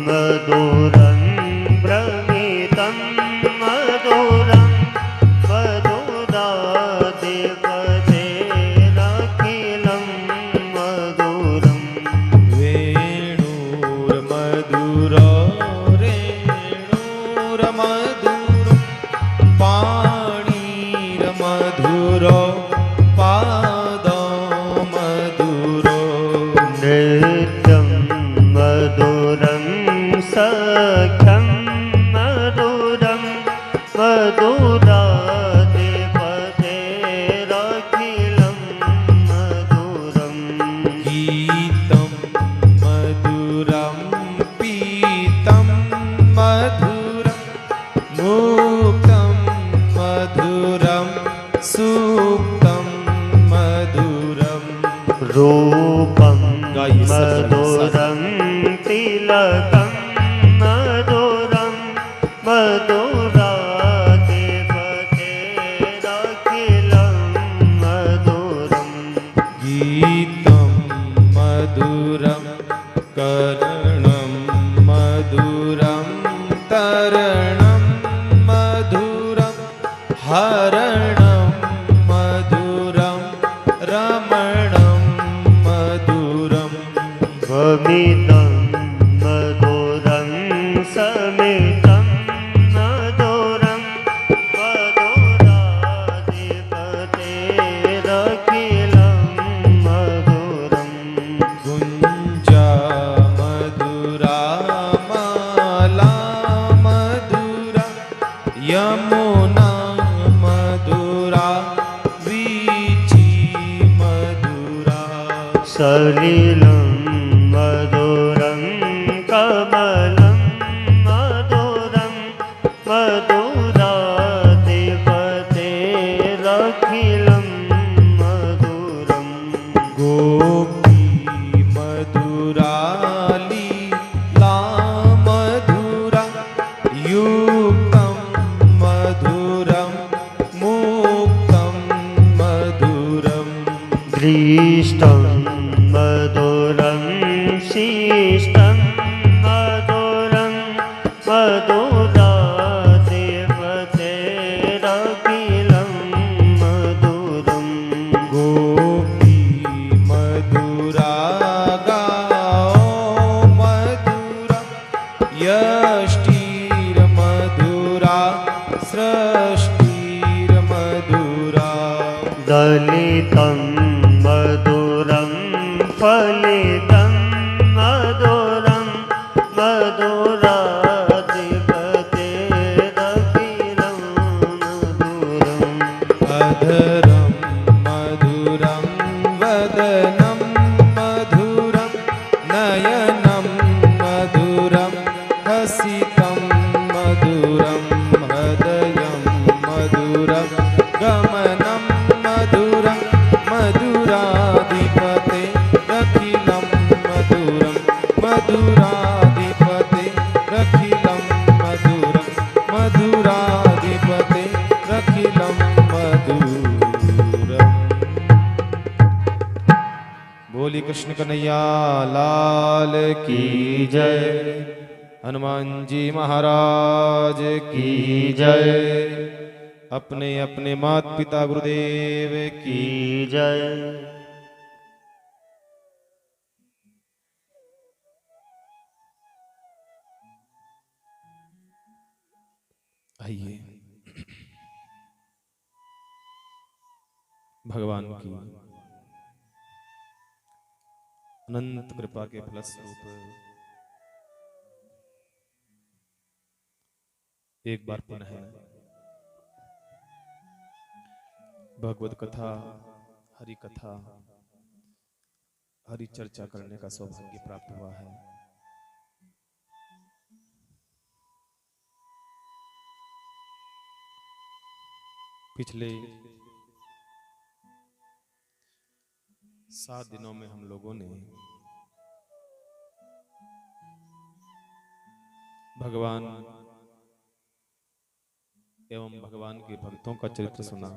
मधुरं भ्रमितं मधुरं मधुराधिपतेरखिलं मधुरम् वेणुर्मधुरो रेणुर्मधुरो पाणिर्मधुरो पादो मधुरो नृत्यं मधुरं सख्यं मधुरं मधुराधिपतेरखिलं मधुरम् गीतं मधुरं पीतं मधुरं मुक्तं मधुरं सुप्तं मधुरम् रूपं गाइए सब मधुरं तिलकं मधुरं मधुराधिपतेरखिलं मधुरम् गीतं मधुरं कर्णं मधुरं तरणं मधुरं हरणं मधुरं रमणं मधुरम् वमितं मधुरं समितं मधुरं मधुराधिपतेरखिलं मधुरम् गुञ्जा मधुरा माला मधुरा यमुना मधुरा वीची मधुरा सलिलं मधुरं कमलं मधुरं मधुराधिपतेरखिलं मधुरम् गोपी मधुरा लीला मधुरा युक्तं मधुरं मुक्तं मधुरम् दृष्टं मधुरं शिष्टं मधुरं मधुराधिपतेरखिलं मधुरम् गोपी मधुरा गाओ मधुरा यष्टिर्मधुरा सृष्टिर्मधुरा दलितं मधुरं फलितं मधुरं मधुराधिपतेरखिलं मधुरम् अधरं मधुरं वदनं मधुरं नयनं मधुरं हसितं मधुरं हृदयं मधुरं गमनं मधुरं मधुराधिपतेरखिलं मधुरं मधुराधिपतेरखिलं मधुरं मधुराधिपतेरखिलं मधुरम्। बोली कृष्ण कन्हैया लाल की जय, हनुमान जी महाराज की जय, अपने अपने माता पिता गुरुदेव की जय। आइए भगवान की अनंत कृपा के फलस्वरूप एक बार पुनः भगवत कथा, हरि कथा, हरि चर्चा करने का सौभाग्य प्राप्त हुआ है। पिछले 7 दिनों में हम लोगों ने भगवान एवं भगवान के भक्तों का चरित्र सुना।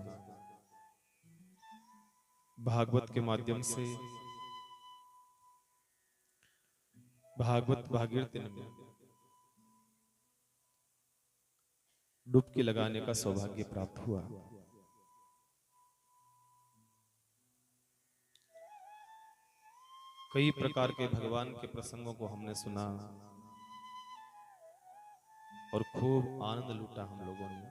भागवत के माध्यम से भागवत भागीरथी में डुबकी लगाने का सौभाग्य प्राप्त हुआ। कई प्रकार के भगवान के प्रसंगों को हमने सुना और खूब आनंद लूटा हम लोगों ने।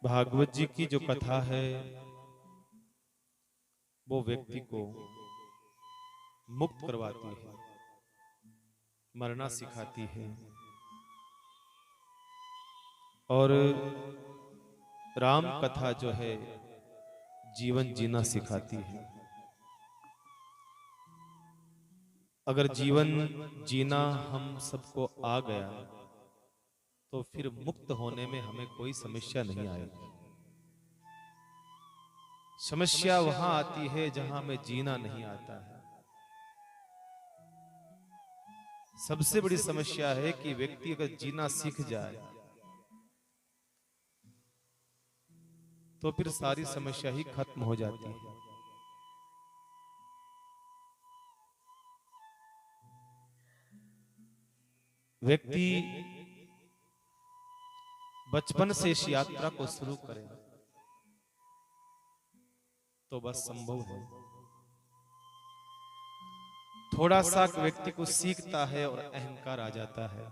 भागवत जी की जो कथा है वो व्यक्ति को मुक्त करवाती है, मरना सिखाती है और राम कथा जो है जीवन जीना सिखाती है। अगर जीवन जीना हम सबको आ गया तो फिर मुक्त होने में हमें कोई समस्या नहीं आएगी। समस्या वहां आती है जहां हमें जीना नहीं आता है। सबसे बड़ी समस्या है कि व्यक्ति अगर जीना सीख जाए तो फिर सारी समस्या ही खत्म हो जाती है। व्यक्ति बचपन से इस यात्रा को शुरू करे तो बस संभव है। थोड़ा सा व्यक्ति को सीखता है और अहंकार आ जाता है।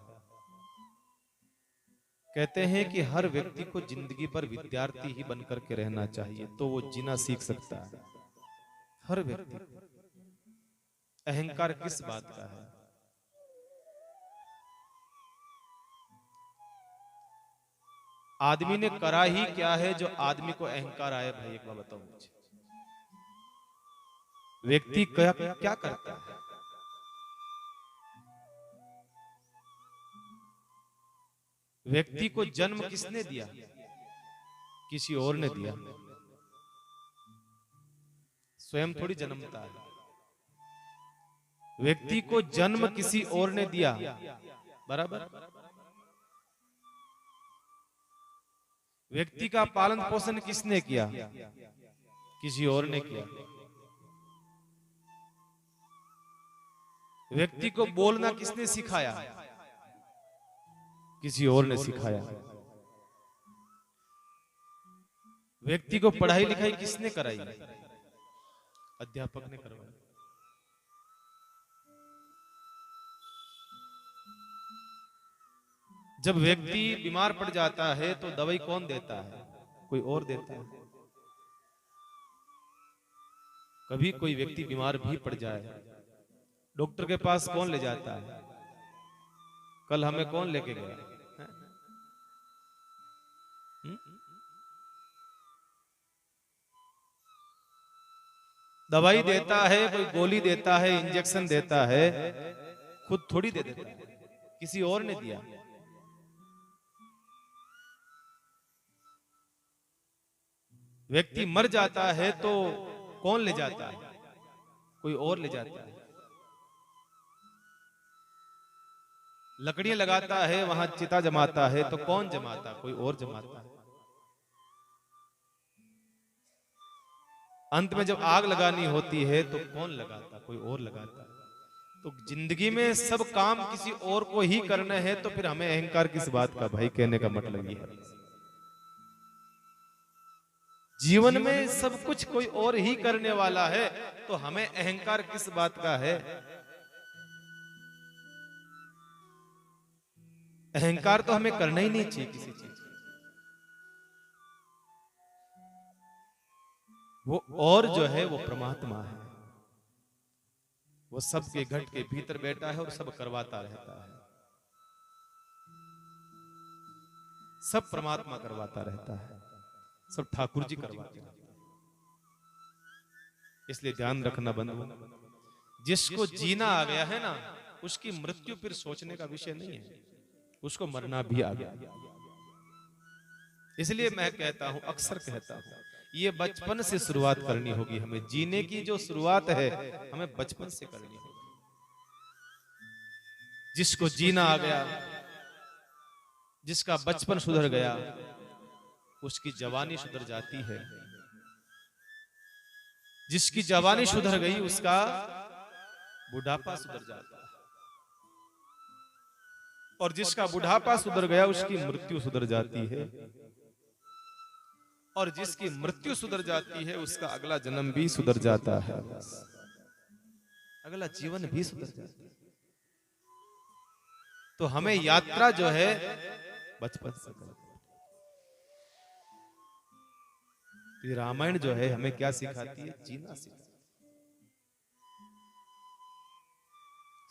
कहते हैं कि हर व्यक्ति को जिंदगी पर विद्यार्थी ही बनकर के रहना चाहिए तो वो जीना सीख सकता है। हर व्यक्ति। अहंकार किस बात का है? आदमी ने करा ही क्या है जो आदमी को अहंकार आए? भाई एक बार बताओ मुझे, व्यक्ति क्या करता है? व्यक्ति को जन्म किसने दिया? किसी और ने दिया। स्वयं थोड़ी जन्मता है। व्यक्ति को जन्म किसी और ने दिया, बराबर। व्यक्ति का पालन पोषण किसने किया? किसी और ने किया। व्यक्ति को बोलना किसने सिखाया? किसी और ने सिखाया। व्यक्ति को पढ़ाई लिखाई किसने कराई? अध्यापक ने करवाई। जब व्यक्ति बीमार पड़ जाता है तो दवाई कौन देता है? कोई और देता है। कभी कोई व्यक्ति बीमार भी पड़ जाए, डॉक्टर के पास कौन ले जाता है? कल हमें कौन लेके गया? दवाई देता है, कोई गोली देता है, इंजेक्शन देता है, खुद थोड़ी दे देता है, किसी और ने दिया। व्यक्ति मर जाता है तो कौन ले जाता है? कोई और ले जाता है। लकड़ियां लगाता है, वहां चिता जमाता है तो कौन जमाता? कोई और जमाता है। अंत में जब आग लगानी होती है तो कौन लगाता? कोई और लगाता है। तो जिंदगी में सब काम किसी और को ही करना है तो फिर हमें अहंकार किस बात का? भाई कहने का मतलब ये है, जीवन में सब कुछ कोई और ही करने वाला है तो हमें अहंकार किस बात का है? अहंकार तो हमें करना ही नहीं चाहिए किसी चीज। वो और जो है वो परमात्मा है। वो सबके घट के भीतर बैठा है और सब करवाता रहता है। सब परमात्मा करवाता रहता है, सब ठाकुर जी करवाते हैं। इसलिए ध्यान रखना बंधु, जिसको जीना आ गया है ना, उसकी मृत्यु फिर सोचने का विषय नहीं है। उसको मरना भी आ गया। इसलिए मैं कहता हूं, अक्सर कहता हूं, ये बचपन से शुरुआत करनी होगी। हमें जीने की जो शुरुआत है हमें बचपन से करनी होगी। जिसको जीना आ गया, जिसका बचपन सुधर गया, उसकी जवानी सुधर जाती है। जिसकी जवानी सुधर गई उसका बुढ़ापा सुधर जाता है, और जिसका बुढ़ापा सुधर गया उसकी मृत्यु सुधर जाती है, और जिसकी मृत्यु सुधर जाती है उसका अगला जन्म भी सुधर जाता है, अगला जीवन भी सुधर जाता है। तो हमें यात्रा जो है बचपन से करनी। तो ये रामायण जो है हमें क्या सिखाती है? जीना सिखाती है।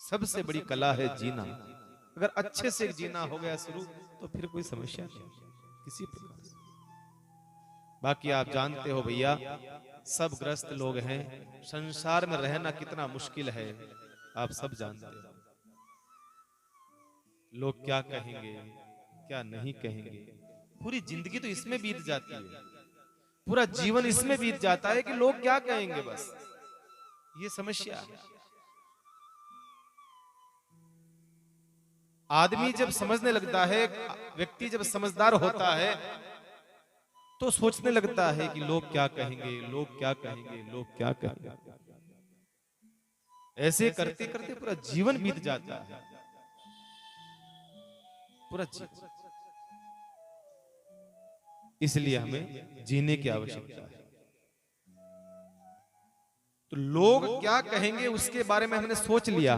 सबसे बड़ी कला है जीना। अगर अच्छे से जीना हो गया शुरू तो फिर कोई समस्या नहीं किसी प्रकार से। बाकी आप जानते हो भैया, सब ग्रस्त लोग हैं, संसार में रहना कितना मुश्किल है आप सब जानते हो। लोग क्या कहेंगे क्या नहीं कहेंगे, पूरी जिंदगी तो इसमें बीत जाती है, पूरा जीवन इसमें बीत जाता है कि लोग क्या कहेंगे, बस ये समस्या है। आदमी जब समझने लगता है, व्यक्ति जब समझदार होता है तो सोचने लगता है कि लोग क्या कहेंगे, लोग क्या कहेंगे, लोग क्या कहेंगे। ऐसे करते करते पूरा जीवन बीत जाता है, पूरा जीवन। इसलिए हमें जीने की आवश्यकता है। तो लोग क्या कहेंगे उसके बारे में हमने सोच लिया,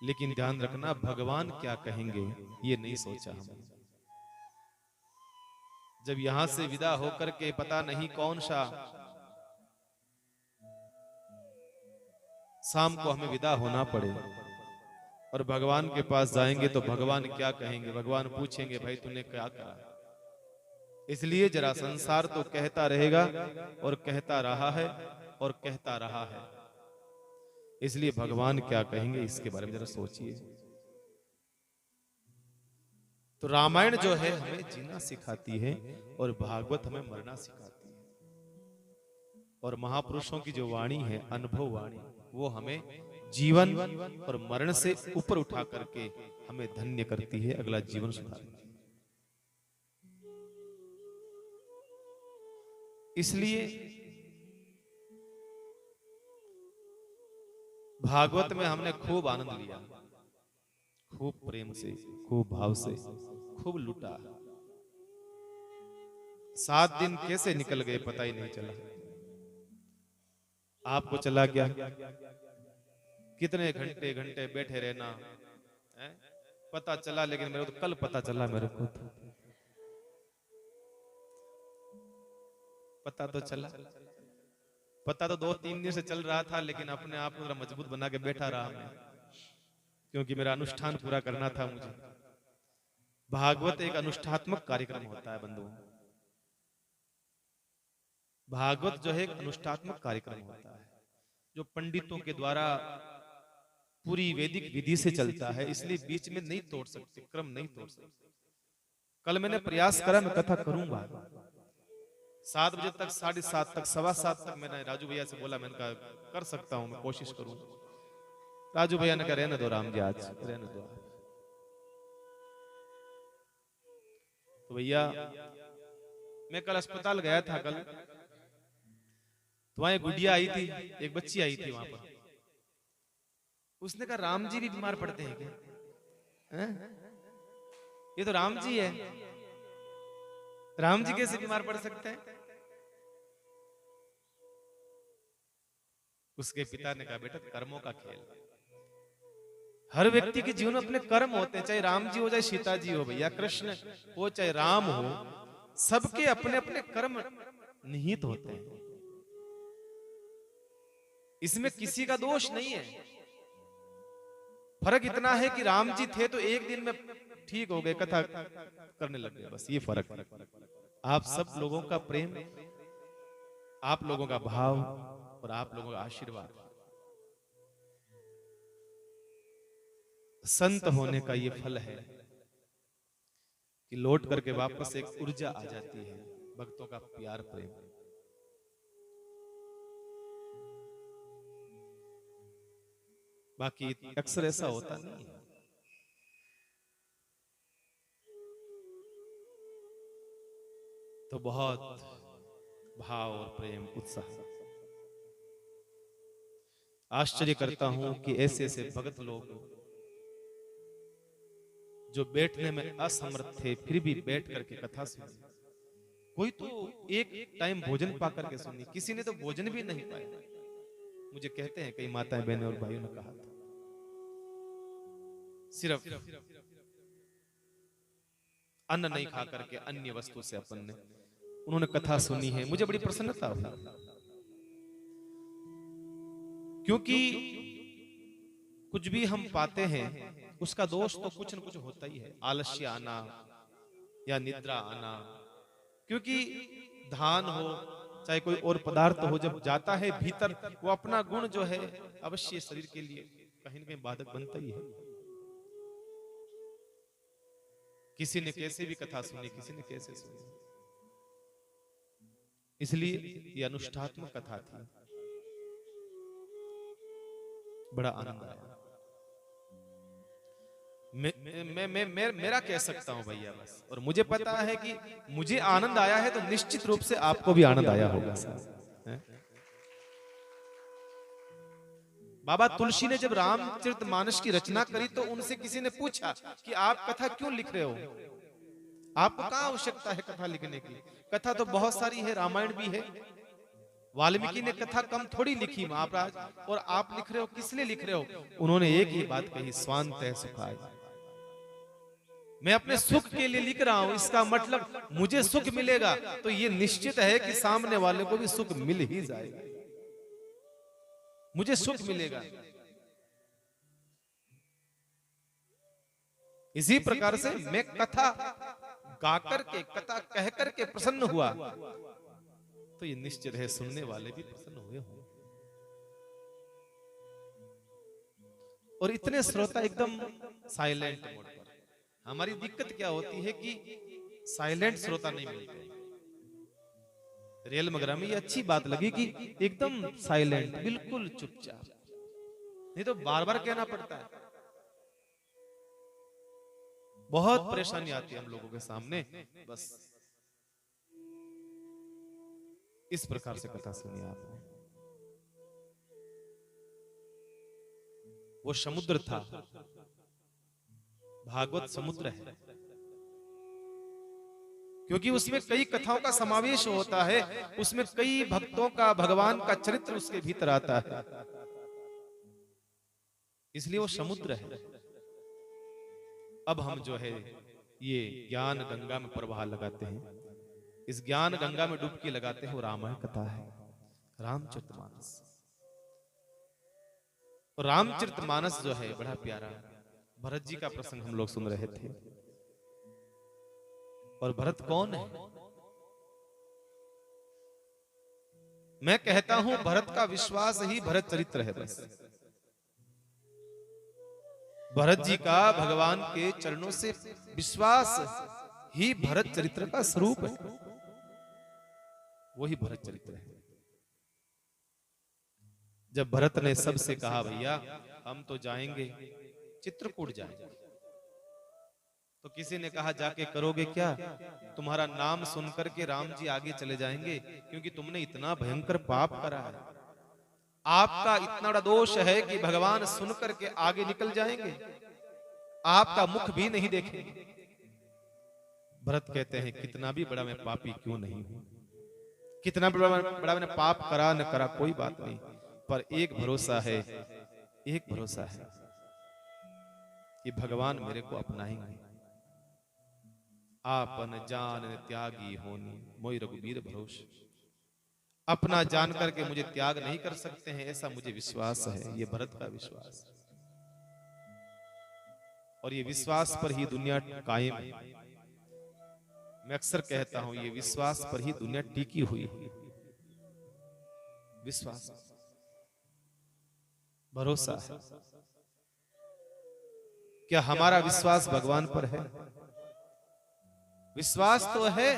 लेकिन ध्यान रखना भगवान क्या कहेंगे ये नहीं सोचा हमने। जब यहां से विदा होकर के पता नहीं कौन सा शाम को हमें विदा होना पड़े और भगवान के पास जाएंगे तो भगवान क्या कहेंगे? भगवान पूछेंगे भाई तूने क्या कहा। इसलिए जरा संसार तो कहता रहेगा और कहता रहा है और कहता रहा है, इसलिए भगवान क्या कहेंगे इसके बारे में जरा सोचिए। तो रामायण जो है हमें जीना सिखाती है और भागवत हमें मरना सिखाती है। और महापुरुषों की जो वाणी है, अनुभव वाणी, वो हमें जीवन और मरण से ऊपर उठा करके हमें धन्य करती है, अगला जीवन सुधारती है। इसलिए भागवत में हमने खूब आनंद लिया, खूब प्रेम से, खूब भाव से, खूब लूटा। 7 दिन कैसे निकल गए पता ही नहीं चला। आपको चला क्या? कितने घंटे घंटे बैठे रहना है? पता चला, लेकिन मेरे को तो कल पता चला। मेरे को तो पता तो चला, पता तो 2-3 दिन से चल रहा था, लेकिन अपने आप को मजबूत बना के बैठा रहा मैं, क्योंकि मेरा अनुष्ठान पूरा करना था मुझे। भागवत एक अनुष्ठात्मक कार्यक्रम होता है बंधुओं। भागवत जो है एक अनुष्ठात्मक कार्यक्रम होता है, जो पंडितों के द्वारा पूरी वैदिक विधि से चलता है, इसलिए बीच में नहीं तोड़ सकते, क्रम नहीं तोड़ सकते। कल मैंने प्रयास करा, मैं कथा करूंगा 7 बजे तक, 7:30 तक, 7:15 तक। मैंने राजू भैया से बोला, मैंने कहा कर सकता हूं, मैं कोशिश करूं। राजू भैया ने कहा रहने दो राम जी, आज रहने दो। तो भैया मैं कल अस्पताल गया था, कल तो वहां एक गुड़िया आई थी, एक बच्ची आई थी वहां पर। उसने कहा राम जी भी बीमार पड़ते हैं क्या? ये तो राम जी है, राम जी कैसे बीमार पड़ सकते हैं? उसके पिता ने कहा बेटा कर्मों का खेल, हर व्यक्ति के जीवन में अपने कर्म होते हैं, चाहे राम जी हो, चाहे सीता जी हो, भैया कृष्ण हो, चाहे राम हो, सबके अपने अपने कर्म निहित होते हैं। इसमें किसी का दोष नहीं है। फर्क इतना है कि राम जी थे तो एक दिन में ठीक हो गए, कथा करने लग गए, बस ये फर्क है। आप सब लोगों का प्रेम, आप लोगों का भाव और आप लोगों का आशीर्वाद, संत होने का ये फल है कि लौट करके वापस एक ऊर्जा आ जाती है, भक्तों का प्यार प्रेम। बाकी अक्सर ऐसा होता नहीं है। तो बहुत भाव और प्रेम उत्साह आश्चर्य करता हूं कि ऐसे ऐसे भगत लोग जो बैठने में असमर्थ थे फिर भी बैठ करके कथा सुनी। कोई तो एक टाइम भोजन पा करके सुनी, किसी ने तो भोजन भी नहीं पाया। मुझे कहते हैं कई माताएं बहनें और भाइयों ने कहा था सिर्फ अन्न नहीं खा करके अन्य वस्तु से अपन ने उन्होंने कथा सुनी है। मुझे बड़ी प्रसन्नता हुई, क्योंकि कुछ भी हम पाते हैं उसका दोष तो कुछ न कुछ होता ही है, आलस्य आना या निद्रा आना। क्योंकि धान हो चाहे कोई और पदार्थ हो, जब जाता है भीतर वो अपना गुण जो है अवश्य शरीर के लिए कहीं न कहीं बाधक बनता ही है। किसी ने कैसे भी कथा सुनी, किसी ने कैसे सुनी, इसलिए ये अनुष्ठात्मक कथा थी। बड़ा आनंद आया। मेरा कह सकता हूं भैया बस, और मुझे पता है कि मुझे आनंद आया है तो निश्चित रूप से आपको भी आनंद आया होगा साहब। बाबा तुलसी ने जब रामचरितमानस की रचना करी तो उनसे किसी ने पूछा कि आप कथा क्यों लिख रहे हो, आपको कहां आवश्यकता है कथा लिखने की? कथा तो बहुत सारी है, रामायण भी है, वाल्मीकि ने कथा कम थोड़ी लिखी महाराज, और आप लिख रहे हो, किस लिए लिख रहे हो? उन्होंने एक ही बात कही, स्वांतः सुखाय, मैं अपने सुख के लिए लिख रहा हूं। इसका मतलब मुझे सुख मिलेगा तो ये निश्चित है कि सामने वाले को भी सुख मिल ही जाएगा, मुझे सुख मिलेगा। इसी प्रकार से मैं कथा गा करके, कथा कह करके प्रसन्न हुआ तो ये निश्चित है सुनने वाले भी प्रसन्न हुए होंगे। और इतने श्रोता एकदम साइलेंट मोड पर। हमारी दिक्कत क्या होती है कि साइलेंट श्रोता नहीं मिलते। रेल मगरा में ये अच्छी बात लगी कि एकदम साइलेंट, बिल्कुल चुपचाप, नहीं तो बार बार कहना पड़ता है। बहुत परेशानी आती है हम लोगों के सामने। बस इस प्रकार से कथा सुनी आपने। वो समुद्र था, भागवत समुद्र है, क्योंकि उसमें कई कथाओं का समावेश होता है, उसमें कई भक्तों का, भगवान का चरित्र उसके भीतर आता है, इसलिए वो समुद्र है। अब हम जो है ये ज्ञान गंगा में प्रवाह लगाते हैं, इस ज्ञान गंगा में डुबकी लगाते हैं। वो रामायण कथा है, रामचरितमानस। रामचरितमानस जो है बड़ा प्यारा, भरत जी का प्रसंग हम लोग सुन रहे थे। और भरत कौन है? मैं कहता हूं भरत का विश्वास ही भरत चरित्र है। बस भरत जी का भगवान के चरणों से विश्वास ही भरत चरित्र का स्वरूप है, वही भरत चरित्र है। जब भरत ने सबसे कहा भैया हम तो जाएंगे, चित्रकूट जाएंगे, तो किसी ने कहा जाके करोगे क्या? तुम्हारा नाम सुनकर के राम जी आगे चले जाएंगे, क्योंकि तुमने इतना भयंकर पाप करा है, आपका इतना बड़ा दोष है कि भगवान सुनकर के आगे निकल जाएंगे, आपका मुख भी नहीं देखेंगे। भरत कहते हैं कितना भी बड़ा मैं पापी क्यों नहीं हूं, कितना बड़ा मैंने पाप करा न करा कोई बात नहीं, पर एक भरोसा है, एक भरोसा है कि भगवान मेरे को अपनाएंगे। आपन जान त्यागी होनी मोई रघुबीर भरोसे, अपना जान करके मुझे त्याग नहीं कर सकते हैं, ऐसा मुझे विश्वास है। ये भरत का विश्वास, और ये विश्वास पर ही दुनिया कायम है। मैं अक्सर कहता हूं ये विश्वास पर ही दुनिया टिकी हुई है। विश्वास, भरोसा है। क्या हमारा विश्वास भगवान पर है? विश्वास तो है,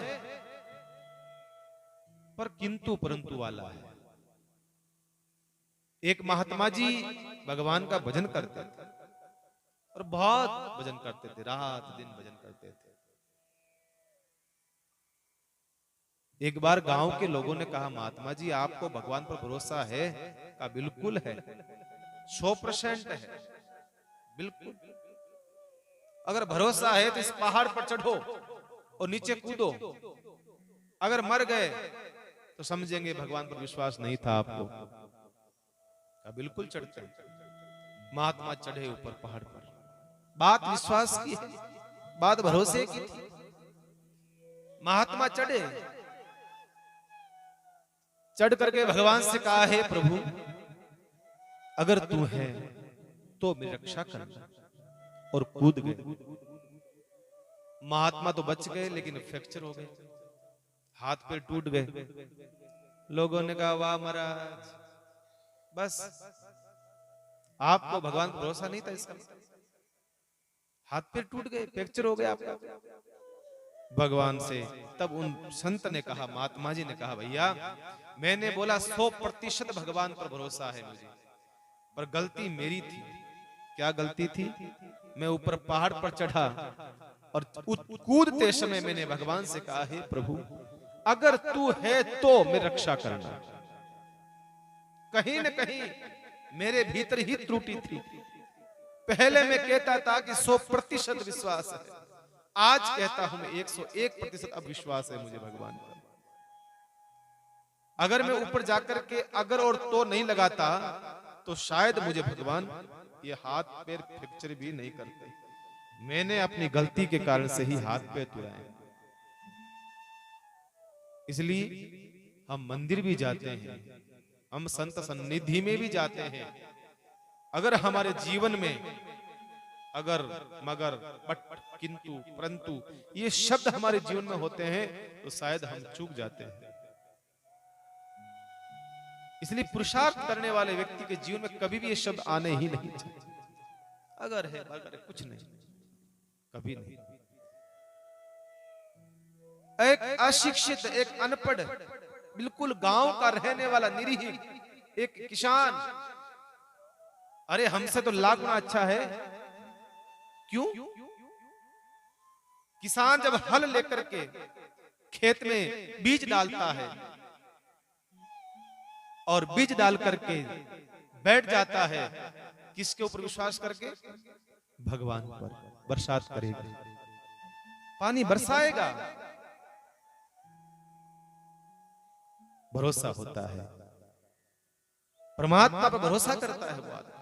पर किंतु परंतु वाला है। एक महात्मा जी भगवान का भजन करते थे, और बहुत भजन करते थे, रात दिन भजन करते थे। एक बार गांव के लोगों ने कहा महात्मा जी आपको भगवान पर भरोसा है? कहा बिल्कुल है। 100% है, बिल्कुल। अगर भरोसा है तो इस पहाड़ पर चढ़ो और नीचे कूदो। अगर मर गए तो समझेंगे भगवान पर विश्वास नहीं था आपको। बिल्कुल चढ़ते हैं। महात्मा चढ़े ऊपर पहाड़ पर। बात विश्वास की है, बात भरोसे की थी। महात्मा चढ़े, चढ़ करके भगवान से कहा, हे प्रभु, अगर तू है तो मेरी रक्षा करना, और कूद गए। महात्मा तो बच गए लेकिन फ्रैक्चर हो गए, हाथ पैर टूट गए। लोगों ने कहा, वाह महाराज, बस आपको भगवान पर भरोसा नहीं था, इसका हाथ पैर टूट गए, फ्रैक्चर हो गया आपका। भगवान से तब उन संत ने कहा, महात्मा जी ने कहा, भैया मैंने बोला 100% भगवान पर भरोसा है मुझे, पर गलती मेरी थी। क्या गलती थी? मैं ऊपर पहाड़ पर चढ़ा और कूदते समय मैंने भगवान से कहा, हे प्रभु, अगर तू है तो मेरी रक्षा करना। कहीं न कहीं मेरे भीतर ही त्रुटि थी। पहले मैं कहता था कि 100% विश्वास है, आज कहता हूं मैं 101% अब विश्वास है मुझे भगवान पर। अगर मैं ऊपर जाकर के अगर और तो नहीं लगाता तो शायद मुझे भगवान ये हाथ पैर फ्रैक्चर भी नहीं करते। मैंने अपनी गलती के कारण से ही हाथ पैर तुड़ाए। इसलिए हम मंदिर भी जाते हैं, हम संत सन्निधि में भी जाते हैं। अगर हमारे जीवन में अगर, मगर, बट, किंतु, परंतु ये शब्द हमारे जीवन में होते हैं तो शायद हम चूक जाते हैं। इसलिए पुरुषार्थ करने वाले व्यक्ति के जीवन में कभी भी ये शब्द आने ही नहीं चाहिए। अगर है, कुछ नहीं, कभी नहीं। एक अशिक्षित, एक अनपढ़, बिल्कुल गांव का रहने वाला निरीह एक किसान, अरे हमसे तो लाख गुना अच्छा है। क्यों? किसान जब हल लेकर के खेत में बीज डालता है और बीज डाल करके बैठ जाता है, किसके ऊपर विश्वास करके? भगवान पर। बरसात करेगा, पानी बरसाएगा, भरोसा होता है। परमात्मा पर भरोसा करता है वो आदमी।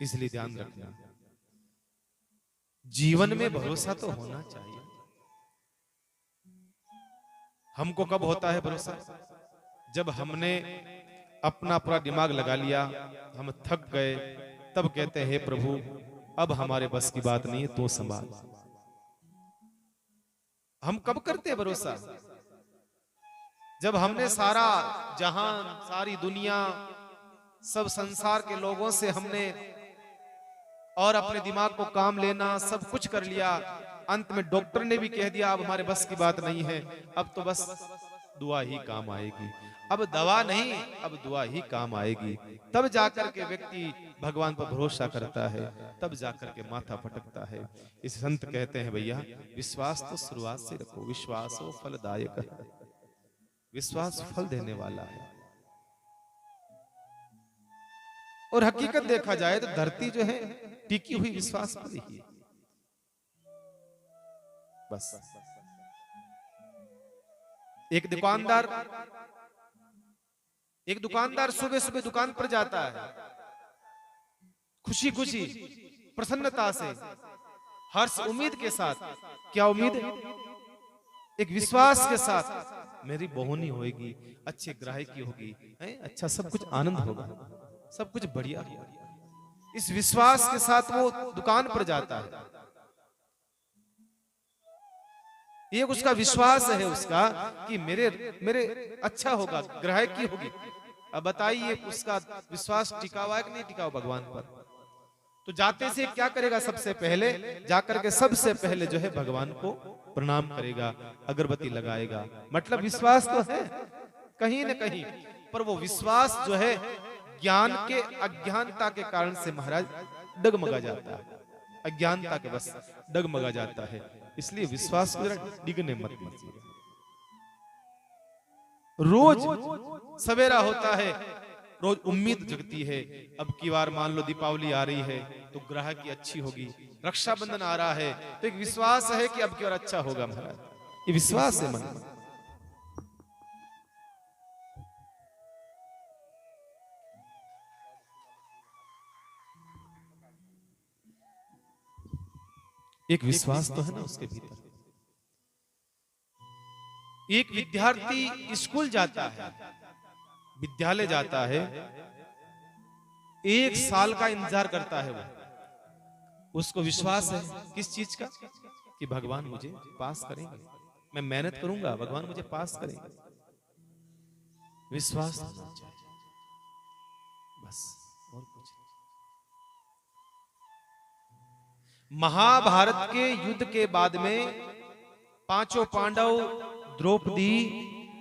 इसलिए ध्यान रखना, जीवन में भरोसा तो होना चाहिए। हमको कब होता है भरोसा? जब हमने अपना पूरा दिमाग लगा लिया, हम थक गए, तब कहते हैं, हे प्रभु, अब हमारे बस की बात नहीं है, तू संभाल। हम कब करते हैं भरोसा? जब हमने सारा जहान, सारी दुनिया, सब संसार के लोगों से हमने और अपने दिमाग को काम लेना सब कुछ कर लिया, अंत में डॉक्टर ने भी कह दिया अब हमारे बस की बात नहीं है, अब तो बस दुआ ही काम आएगी। अब दवा नहीं, अब दुआ ही काम आएगी। तब जाकर के व्यक्ति भगवान पर भरोसा करता है, तब जाकर के माथा फटकता है। इस संत कहते हैं, भैया विश्वास तो शुरुआत से रखो, विश्वास हो फलदायक है। विश्वास फल देने वाला है। और हकीकत देखा जाए तो धरती जो है टिकी हुई विश्वास पर ही है। बस एक दुकानदार सुबह सुबह दुकान पर जाता है, खुशी खुशी, प्रसन्नता से, हर्ष, उम्मीद के साथ। क्या उम्मीद? एक विश्वास के साथ, मेरी बोहनी होगी, अच्छी ग्राहकी होगी, अच्छा सब कुछ आनंद होगा, सब कुछ बढ़िया होगा। इस विश्वास के साथ वो दुकान पर जाता है। ये उसका विश्वास है उसका कि मेरे अच्छा होगा, ग्राहकी होगी। अब बताइए उसका विश्वास टिका हुआ है कि नहीं टिका हुआ भगवान पर? तो जाते से क्या करेगा? सबसे पहले जाकर के सबसे पहले जो है भगवान को प्रणाम करेगा, अगरबत्ती लगाएगा। मतलब विश्वास तो है कहीं न कहीं, पर वो विश्वास जो है ज्ञान के अज्ञानता के कारण से महाराज डगमगा जाता है, अज्ञानता के बस डगमगा जाता है। इसलिए विश्वास को जरा डिगने मत दीजिए। रोज सवेरा होता है, रोज उम्मीद जगती है, अब की बार मान लो दीपावली आ रही है तो ग्रह की अच्छी होगी, रक्षाबंधन आ रहा है तो एक विश्वास है कि अब की बार अच्छा होगा महाराज, ये विश्वास है मन में। एक विश्वास तो है ना उसके भीतर। एक विद्यार्थी स्कूल जाता है, विद्यालय जाता है, 1 साल का इंतजार करता है वो, उसको विश्वास है किस चीज का, कि भगवान मुझे पास करेंगे, मैं मेहनत करूंगा भगवान मुझे पास करेंगे। विश्वास होना चाहिए बस, और कुछ नहीं। महाभारत के युद्ध के बाद में पांचों पांडव, द्रौपदी,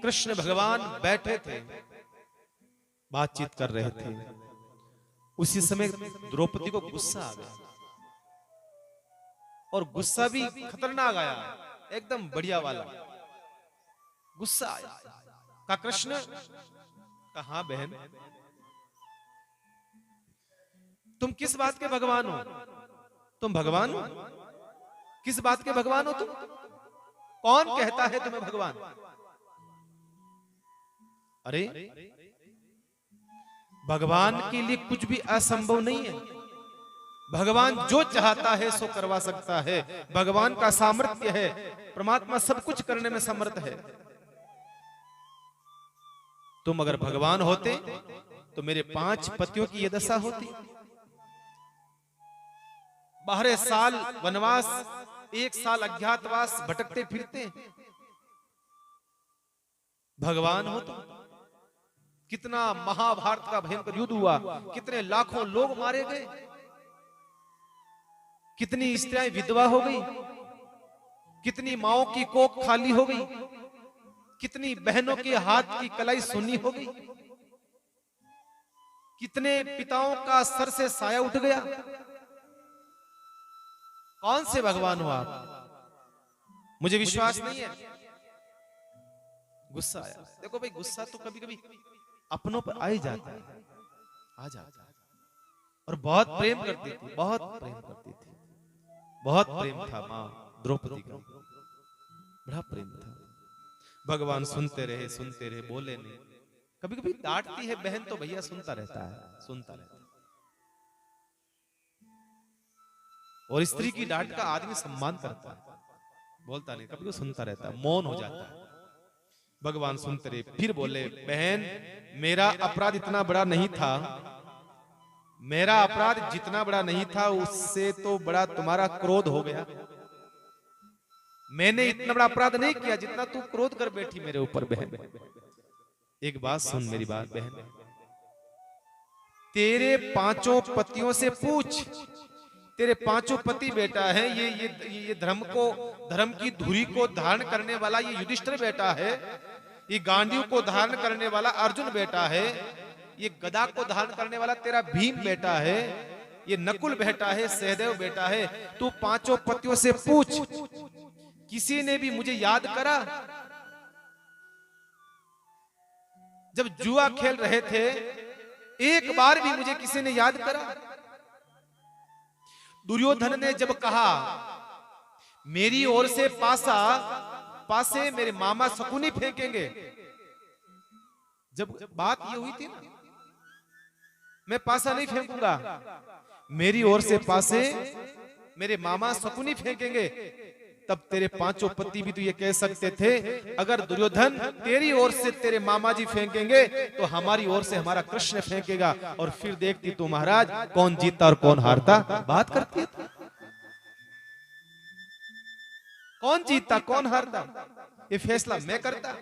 कृष्ण भगवान बैठे थे, बातचीत कर रहे थे। उसी समय द्रौपदी को गुस्सा आ गया, और गुस्सा भी खतरनाक आया, एकदम बढ़िया वाला गुस्सा आया। कहा कृष्ण, कहा बहन तुम किस बात के भगवान हो, तुम भगवान हो, किस बात के भगवान हो तुम, कौन कहता है तुम्हें भगवान। अरे भगवान के लिए कुछ भी असंभव नहीं है, भगवान जो चाहता है सो करवा सकता है, भगवान का सामर्थ्य है, परमात्मा सब कुछ करने में समर्थ है। तुम अगर भगवान होते तो मेरे 5 पतियों की यह दशा होती, 12 साल वनवास, 1 साल अज्ञातवास भटकते फिरते। भगवान हो तो कितना महाभारत का भयंकर युद्ध हुआ, कितने लाखों लोग मारे गए, कितनी स्त्रियां विधवा हो गई, कितनी माओं की कोख खाली हो गई, कितनी बहनों के हाथ की कलाई सुन्नी हो गई, कितने पिताओं का सर से साया उठ गया। कौन से भगवान हो आप, मुझे विश्वास नहीं है। गुस्सा आया, देखो भाई गुस्सा तो कभी कभी अपनों पर आ ही जाता है, आ जाता है। और बहुत प्रेम करती थी, बहुत प्रेम करती थी, बहुत प्रेम था मां द्रौपदी का, बड़ा प्रेम था। भगवान सुनते रहे, बोले नहीं। कभी कभी डांटती है बहन तो भैया सुनता रहता है, सुनता रहता है। और स्त्री की डांट का आदमी सम्मान करता है, बोलता नहीं, कभी वो सुनता रहता है, मौन हो जाता है। भगवान सुनते रहे, फिर बोले बहन मेरा अपराध इतना बड़ा नहीं था, मेरा अपराध जितना बड़ा नहीं था उससे तो बड़ा तुम्हारा क्रोध हो गया। मैंने इतना बड़ा अपराध नहीं किया जितना तू क्रोध कर बैठी मेरे ऊपर। बहन एक बात सुन, मेरी बात बहन, तेरे 5 पतियों से पूछ, तेरे 5 पति बेटा है, ये धर्म की धुरी को धारण करने वाला ये युधिष्ठिर बेटा है, ये गांडीव को धारण करने वाला अर्जुन बेटा है, ये गदा को धारण करने वाला तेरा भीम बेटा है, ये नकुल बेटा है, सहदेव बेटा है। तू 5 पतियों से पूछ, किसी ने भी मुझे याद करा? जब जुआ खेल रहे थे एक बार भी मुझे किसी ने याद करा? दुर्योधन ने जब कहा मेरी ओर से पासे मेरे मामा शकुनी फेंकेंगे, जब बात ये हुई थी ना, मैं पासा नहीं फेंकूंगा, मेरी ओर से पासे मेरे मामा शकुनी फेंकेंगे, तब तेरे 5 पति भी तो ये कह सकते थे अगर दुर्योधन तेरी ओर से तेरे मामा जी फेंकेंगे तो हमारी ओर से हमारा कृष्ण फेंकेगा, और फिर देखती तो महाराज कौन जीतता और कौन हारता। बात करती है, कौन जीतता कौन हारता ये फैसला मैं करता,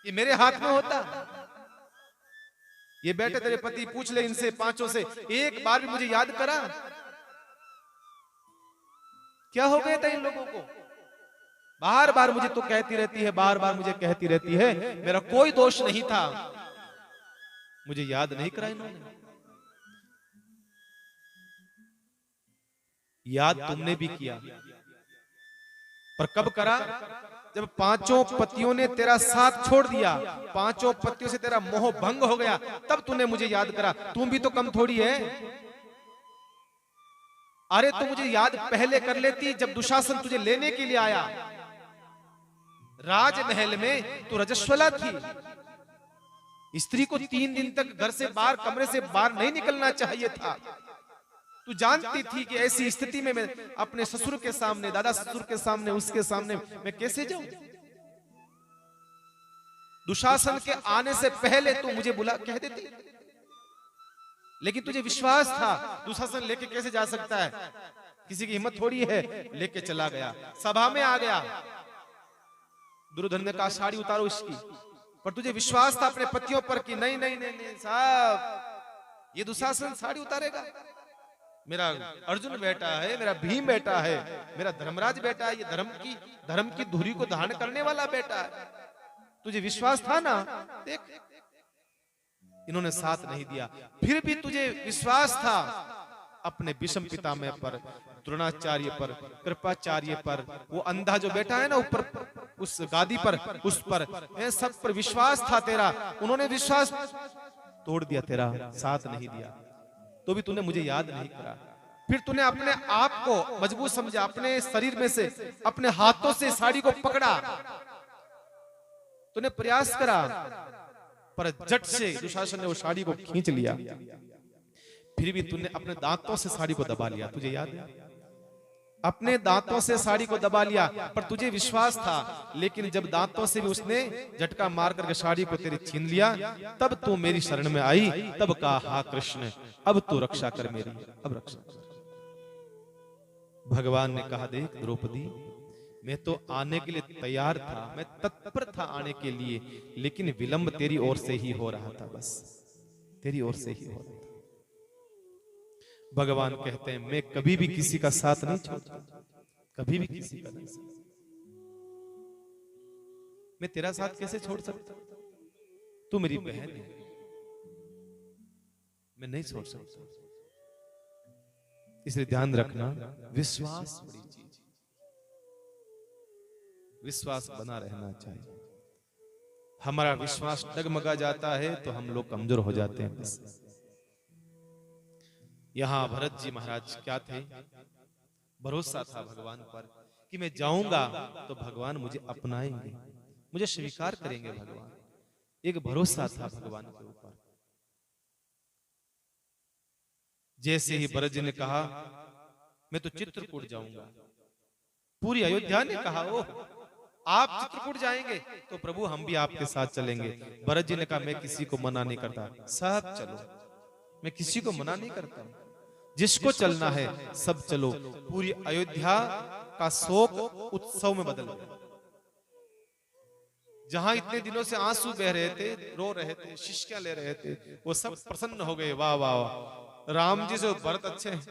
ये मेरे हाथ में होता। ये बेटे तेरे पति पूछ ले इनसे 5 से, एक बार भी मुझे याद करा? क्या हो गया था इन लोगों को? बार बार मुझे तो कहती रहती है, बार बार मुझे कहती रहती है, मेरा कोई दोष नहीं था, मुझे याद नहीं करा इन्होंने। याद तुमने भी किया, पर कब करा? जब पांचों पतियों ने तेरा साथ छोड़ दिया, पांचों पतियों से तेरा मोह भंग हो गया, तब तूने मुझे याद करा। तू भी तो कम थोड़ी है। अरे तो मुझे याद पहले कर लेती जब दुशासन तुझे लेने के लिए आया। राजमहल में तू रजस्वला थी। स्त्री को 3 दिन तक घर से बाहर, कमरे से बाहर नहीं निकलना चाहिए था। तू जानती थी कि ऐसी स्थिति में मैं अपने ससुर के सामने, दादा ससुर के सामने, उसके सामने मैं कैसे जाऊं। दुशासन के आने से पहले तू मुझे बुला कह देती, लेकिन तुझे विश्वास था दुशासन लेके कैसे जा सकता है, किसी की हिम्मत थोड़ी है। लेके चला गया, सभा में आ गया। दुर्योधन ने कहा साड़ी उतारो इसकी, पर तुझे विश्वास था अपने पतियों पर कि नहीं नहीं नहीं, नहीं साहब, ये दुशासन साड़ी उतारेगा। मेरा अर्जुन बेटा है, मेरा भीम बेटा है, मेरा धर्मराज बेटा है, ये धर्म की धुरी को धारण करने वाला बेटा है। तुझे विश्वास था ना। देख, इन्होंने साथ नहीं दिया, फिर भी तुझे विश्वास था अपने भीष्म पितामह पर, द्रोणाचार्य पर, कृपाचार्य पर, वो अंधा जो बैठा है ना ऊपर उस गादी पर, उस पर सब पर विश्वास था तेरा। उन्होंने विश्वास तोड़ दिया, तेरा साथ नहीं दिया, तो भी तूने मुझे याद नहीं करा। फिर तूने अपने आप को मजबूत समझा, अपने शरीर में से, अपने हाथों से साड़ी को पकड़ा, तूने प्रयास करा, पर झट से दुशासन ने वो साड़ी को खींच लिया। फिर भी तूने अपने दांतों से साड़ी को दबा लिया, तुझे याद है? अपने दांतों से साड़ी को दबा लिया, पर तुझे विश्वास था। लेकिन जब दांतों से भी उसने झटका मार करके साड़ी को तेरी छीन लिया, तब तू मेरी शरण में आई, तब कहा हा कृष्ण, अब तू रक्षा कर मेरी, अब रक्षा कर। भगवान ने कहा देख द्रौपदी, मैं तो आने के लिए तैयार था, मैं तत्पर था आने के लिए, लेकिन विलंब तेरी ओर से ही हो रहा था, बस तेरी ओर से ही हो रहा था। भगवान कहते हैं मैं कभी भी किसी का साथ नहीं छोड़ता, कभी भी किसी का नहीं साथ। मैं तेरा साथ कैसे छोड़ सकता? तू मेरी बहन है, मैं नहीं छोड़ सकता। इसलिए ध्यान रखना, विश्वास बड़ी चीज, विश्वास बना रहना चाहिए। हमारा विश्वास डगमगा जाता है तो हम लोग कमजोर हो जाते हैं। बस यहां भरत जी महाराज क्या थे? भरोसा था भगवान पर कि मैं जाऊंगा तो भगवान मुझे अपनाएंगे, मुझे स्वीकार करेंगे भगवान। एक भरोसा था भगवान के ऊपर। जैसे ही भरत जी ने कहा मैं तो चित्रकूट जाऊंगा, पूरी अयोध्या ने कहा ओ आप चित्रकूट जाएंगे तो प्रभु हम भी आपके साथ चलेंगे। भरत जी ने कहा मैं किसी को मना नहीं करता, सब चलो, मैं किसी को मना नहीं करता, जिसको चलना है सब चलो। पूरी अयोध्या का शोक उत्सव में बदल गया। जहां इतने दिनों से आंसू बह रहे थे, रो रहे थे, शिष्या ले रहे थे, वो सब प्रसन्न हो गए। वाह वाह वाह, राम जी से भरत अच्छे हैं,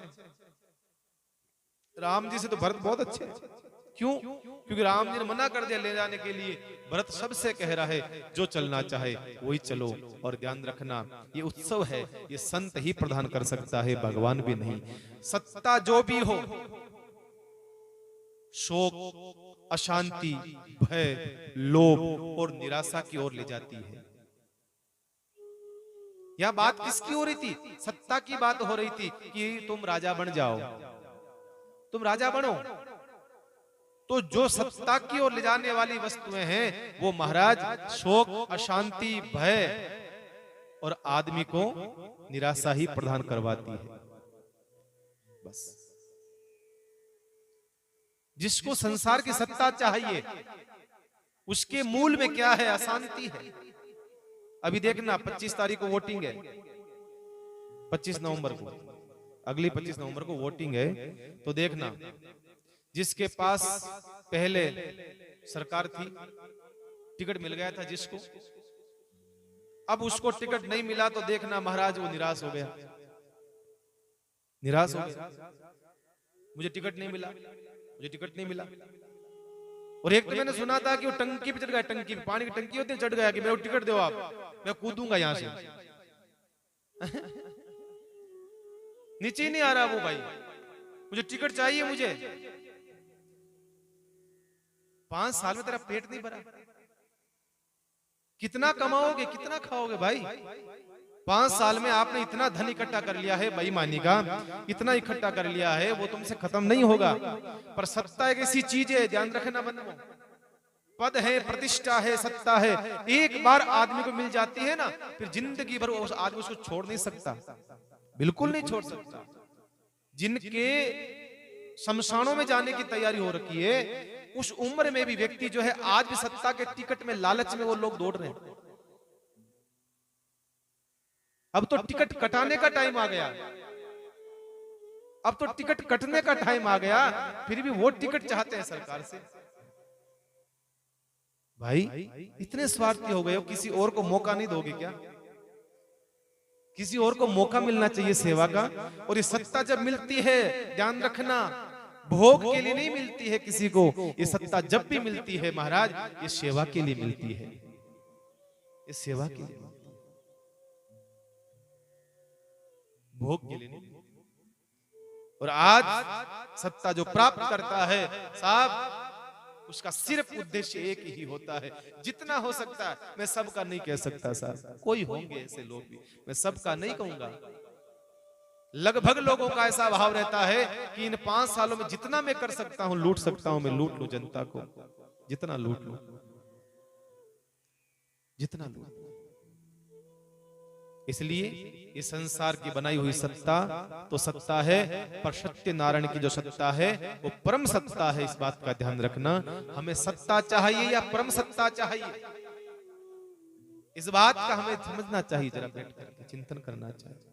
राम जी से तो भरत बहुत अच्छे हैं। क्यों? क्योंकि राम जी ने मना कर दिया ले जाने के लिए। भरत सबसे कह रहा है जो चलना चाहे वही चलो। और ध्यान रखना ये उत्सव है, ये संत ही प्रदान कर सकता है, भगवान भी नहीं। सत्ता जो भी हो, शोक, अशांति, भय, लोभ और निराशा की ओर ले जाती है। यह बात किसकी हो रही थी? सत्ता की बात हो रही थी कि तुम राजा बन जाओ, तुम राजा बनो। तो जो सत्ता की ओर ले जाने वाली वस्तुएं हैं वो महाराज शोक, अशांति, भय और आदमी को निराशा ही प्रदान करवाती है। बस जिसको संसार की सत्ता चाहिए उसके मूल में क्या है? अशांति है। अभी देखना 25 तारीख को वोटिंग है, 25 नवंबर को, अगली 25 नवंबर को वोटिंग है। तो देखना जिसके पास पहले सरकार थी, टिकट मिल गया था जिसको, अब उसको टिकट नहीं मिला तो देखना महाराज वो निराश हो गया, निराश हो गया। मुझे टिकट नहीं मिला, मुझे टिकट नहीं मिला। और एक तो मैंने सुना था कि वो टंकी पे चढ़ गया, टंकी पे पानी की टंकी होती है, चढ़ गया कि मेरे को टिकट दो आप, मैं कूदूंगा यहां से। नीचे ही नहीं आ रहा वो भाई, मुझे टिकट चाहिए मुझे। 5 साल में तेरा पेट नहीं भरा, कितना कमाओगे, कितना खाओगे भाई? 5 साल में आपने इतना धन इकट्ठा कर लिया है बेईमानी का, इतना इकट्ठा कर लिया है, वो तुमसे खत्म नहीं होगा। पर सत्ता एक ऐसी चीज है, ध्यान रखना बंधुओं, पद है, प्रतिष्ठा है, सत्ता है, एक बार आदमी को मिल जाती है ना, फिर जिंदगी भर उस आदमी उसको छोड़ नहीं सकता, बिल्कुल नहीं छोड़ सकता। जिनके शमशानों में जाने की तैयारी हो रखी है, उस उम्र में भी व्यक्ति जो है आज भी सत्ता के टिकट में, लालच में वो लोग दौड़ रहे हैं। अब तो टिकट कटाने का टाइम आ गया, अब तो टिकट कटने का टाइम आ गया, फिर भी वो टिकट चाहते हैं सरकार से। भाई इतने स्वार्थी हो गए हो, किसी और को मौका नहीं दोगे क्या? किसी और को मौका मिलना चाहिए सेवा का। और ये सत्ता जब मिलती है, ध्यान रखना, भोग के लिए नहीं मिलती है किसी को, ये सत्ता जब भी मिलती है महाराज, ये सेवा के लिए मिलती है, ये सेवा के लिए, भोग के लिए नहीं। और आज सत्ता जो प्राप्त करता है साहब, उसका सिर्फ उद्देश्य एक ही होता है, जितना हो सकता है, मैं सबका नहीं कह सकता साहब, कोई होंगे ऐसे लोग भी, मैं सबका नहीं कहूंगा, लगभग लोगों का ऐसा भाव रहता है कि इन 5 सालों में जितना मैं कर सकता हूं, लूट सकता हूं, मैं लूट लूं जनता को, जितना लूट लूं, जितना लूट। इसलिए इस संसार की बनाई हुई सत्ता तो सत्ता है, पर सत्यनारायण की जो सत्ता है वो परम सत्ता है। इस बात का ध्यान रखना, हमें सत्ता चाहिए या परम सत्ता चाहिए, इस बात का हमें समझना चाहिए, जरा बैठ करके चिंतन करना चाहिए।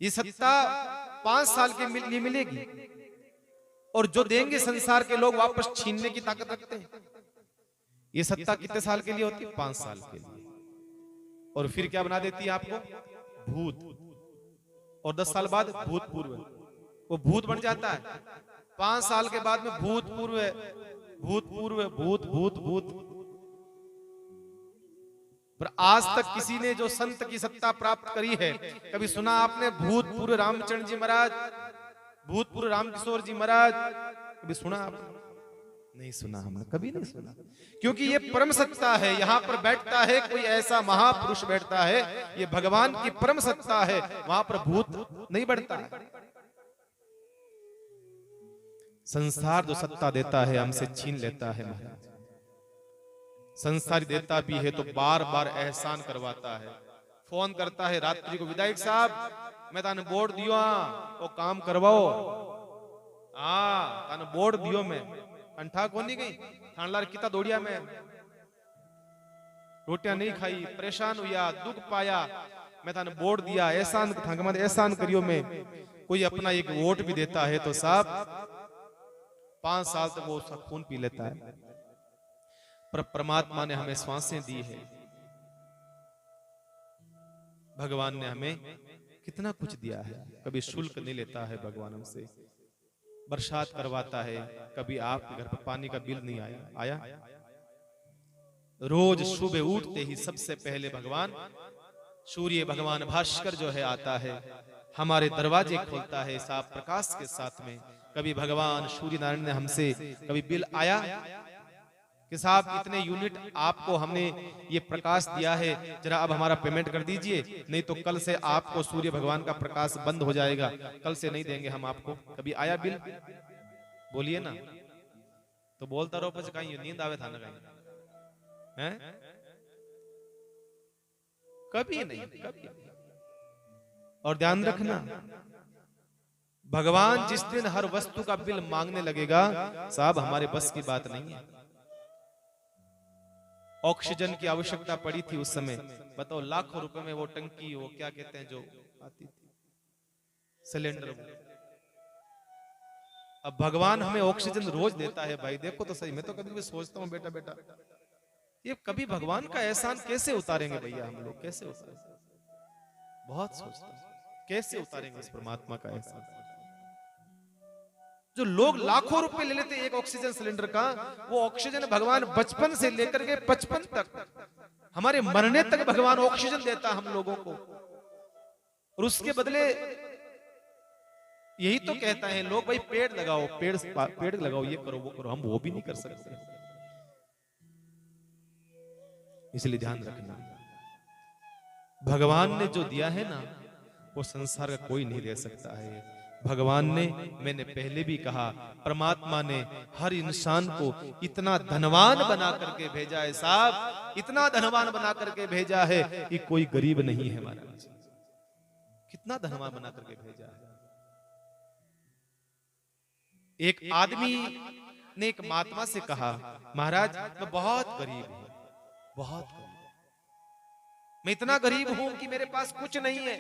ये सत्ता 5 साल के लिए मिलेगी, और जो देंगे संसार के लोग वापस छीनने की ताकत रखते हैं। ये सत्ता कितने साल के लिए होती है? 5 साल के लिए। और फिर क्या बना देती है आपको? भूत। और 10 साल बाद भूतपूर्व, वो भूत बन जाता है। 5 साल के बाद में भूतपूर्व, भूतपूर्व, भूत भूत भूत। पर आज तक किसी ने जो संत की सत्ता प्राप्त करी है, कभी सुना आपने भूतपूर्व रामचंद्र जी महाराज, भूतपूर्व रामकिशोर जी महाराज, कभी सुना आपने? नहीं सुना, हमने कभी नहीं सुना। क्योंकि ये परम सत्ता है, यहाँ पर बैठता है कोई ऐसा महापुरुष बैठता है, ये भगवान की परम सत्ता है, वहां पर भूत नहीं बढ़ता है। संसार जो सत्ता देता है हमसे छीन लेता है महाराज। संसार देता भी है तो बार बार एहसान करवाता है, फोन करता है रात्रि को, विधायक साहब मैं ताने बोर्ड दियो, वो काम करवाओ, ताने बोर्ड दियो, मैं अंठा को नहीं गई, ठाणलार किता दौड़िया, में रोटियां नहीं खाई, परेशान हुआ, दुख पाया, मैं ताने बोर्ड दिया, एहसान एहसान करियो। में कोई अपना एक वोट भी देता है तो साहब 5 साल तक वो उसका खून पी लेता है। पर परमात्मा ने हमें श्वासें दी है, भगवान ने हमें कितना कुछ दिया है, कभी शुल्क नहीं लेता है भगवान हमसे, बरसात करवाता है, कभी आपके घर पर पानी का बिल नहीं आया। रोज सुबह उठते ही सबसे पहले भगवान सूर्य भगवान भास्कर जो है आता है, हमारे दरवाजे खोलता है साफ प्रकाश के साथ में। कभी भगवान सूर्य नारायण ने हमसे कभी बिल आया कि साहब इतने यूनिट आपको हमने ये प्रकाश दिया है, जरा अब हमारा पेमेंट कर दीजिए, नहीं तो कल से आपको सूर्य भगवान का प्रकाश बंद हो जाएगा, कल से नहीं देंगे हम आपको। कभी आया बिल? बोलिए ना, तो बोलता रहो, बस कहीं नींद आवे था ना कहीं, हैं? कभी नहीं, कभी। और ध्यान रखना, भगवान जिस दिन हर वस्तु का बिल मांगने लगेगा साहब, हमारे बस की बात नहीं है। ऑक्सीजन की आवश्यकता पड़ी थी उस समय, बताओ लाखों रुपए में वो टंकी, वो क्या कहते हैं जो आती थी, सिलेंडर। अब भगवान हमें ऑक्सीजन रोज देता है भाई, देखो तो सही। मैं तो कभी भी सोचता हूँ बेटा बेटा, ये कभी भगवान का एहसान कैसे उतारेंगे भैया हम लोग, कैसे उतारेंगे? बहुत सोचता हूँ कैसे उतारेंगे इस परमात्मा का एहसान। जो लोग लाखों रुपए ले लेते एक ऑक्सीजन सिलेंडर का, वो ऑक्सीजन भगवान बचपन से लेकर के 55 तक, हमारे मरने तक भगवान ऑक्सीजन देता हम लोगों को। और उसके बदले यही तो कहता है लोग, भाई पेड़ लगाओ, पेड़ लगाओ, ये करो वो करो, हम वो भी नहीं कर सकते। इसलिए ध्यान रखना, भगवान ने जो दिया है ना वो संसार का कोई नहीं दे सकता है। भगवान ने, मैंने पहले भी कहा, परमात्मा ने हर इंसान को इतना धनवान बना करके भेजा है साहब, इतना धनवान बना करके भेजा है कि कोई गरीब नहीं है महाराज। कितना धनवान बना करके भेजा है। एक आदमी ने एक महात्मा से कहा, महाराज मैं बहुत गरीब हूं, बहुत गरीब, मैं इतना गरीब हूं कि मेरे पास कुछ नहीं है,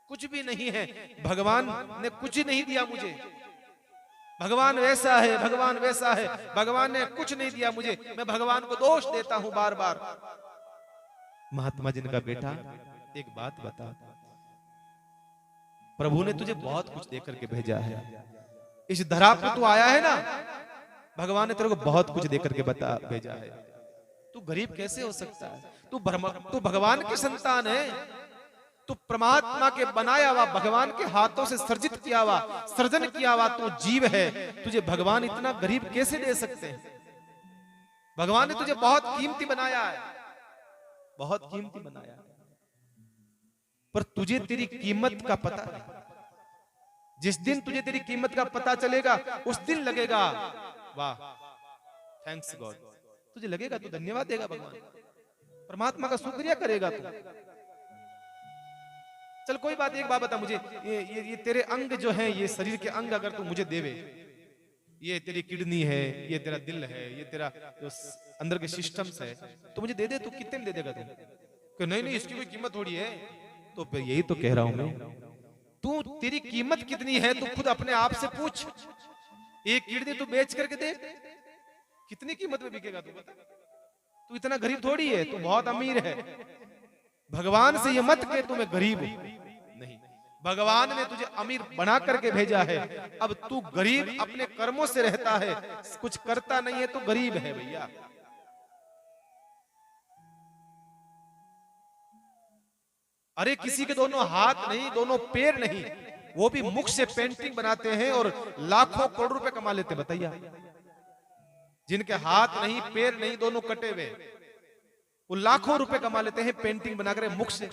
कुछ भी नहीं है, भगवान ने कुछ नहीं दिया मुझे, भगवान वैसा है, भगवान वैसा है, भगवान ने कुछ नहीं दिया मुझे, मैं भगवान को दोष देता हूं बार बार। महात्मा जी ने कहा, बेटा एक बात बता, प्रभु ने तुझे बहुत कुछ देकर के भेजा है, इस धरा पर तू आया है ना, भगवान ने तेरे को बहुत कुछ देकर के भेजा है, तू गरीब कैसे हो सकता है? तू भगवान की संतान है, तू परमात्मा के बनाया हुआ, भगवान के हाथों से सर्जित किया हुआ, सृजन किया हुआ तू जीव है, तुझे भगवान इतना गरीब कैसे दे सकते हैं? भगवान ने तुझे बहुत कीमती बनाया है, बहुत कीमती बनाया है, पर तुझे तेरी कीमत का पता नहीं। जिस दिन तुझे तेरी कीमत का पता चलेगा उस दिन लगेगा वाह थैंक्स गॉड, तुझे लगेगा तू धन्यवाद देगा भगवान, परमात्मा का शुक्रिया करेगा तू। चल कोई बात, एक बात बता मुझे, ये तेरे अंग जो हैं, ये शरीर के अंग अगर तू मुझे देवे, ये तेरी किडनी है, ये तेरा दिल है, ये तेरा जो अंदर के सिस्टम्स है, तो मुझे दे दे, तू कितने में दे देगा तू? कि नहीं नहीं इसकी कोई कीमत थोड़ी है। तो फिर यही तो कह रहा हूं मैं, तू तेरी कीमत कितनी है तू खुद अपने आप से पूछ। एक किडनी तू बेच करके दे, कितनी कीमत में बिकेगा तू बता? तू इतना गरीब थोड़ी है, तू बहुत अमीर है। भगवान से ये मत कह तू मैं गरीब हूं, नहीं, भगवान ने तुझे अमीर बना करके भेजा है। अब तू गरीब अपने कर्मों से रहता है, कुछ करता नहीं है तो गरीब है भैया। अरे किसी के दोनों हाथ नहीं, दोनों पैर नहीं, वो भी मुख से पेंटिंग बनाते हैं और लाखों करोड़ रुपए कमा लेते हैं, बताइए। जिनके हाथ नहीं, पैर नहीं, दोनों कटे हुए, वो लाखों रुपए कमा लेते हैं पेंटिंग बनाकर मुख से।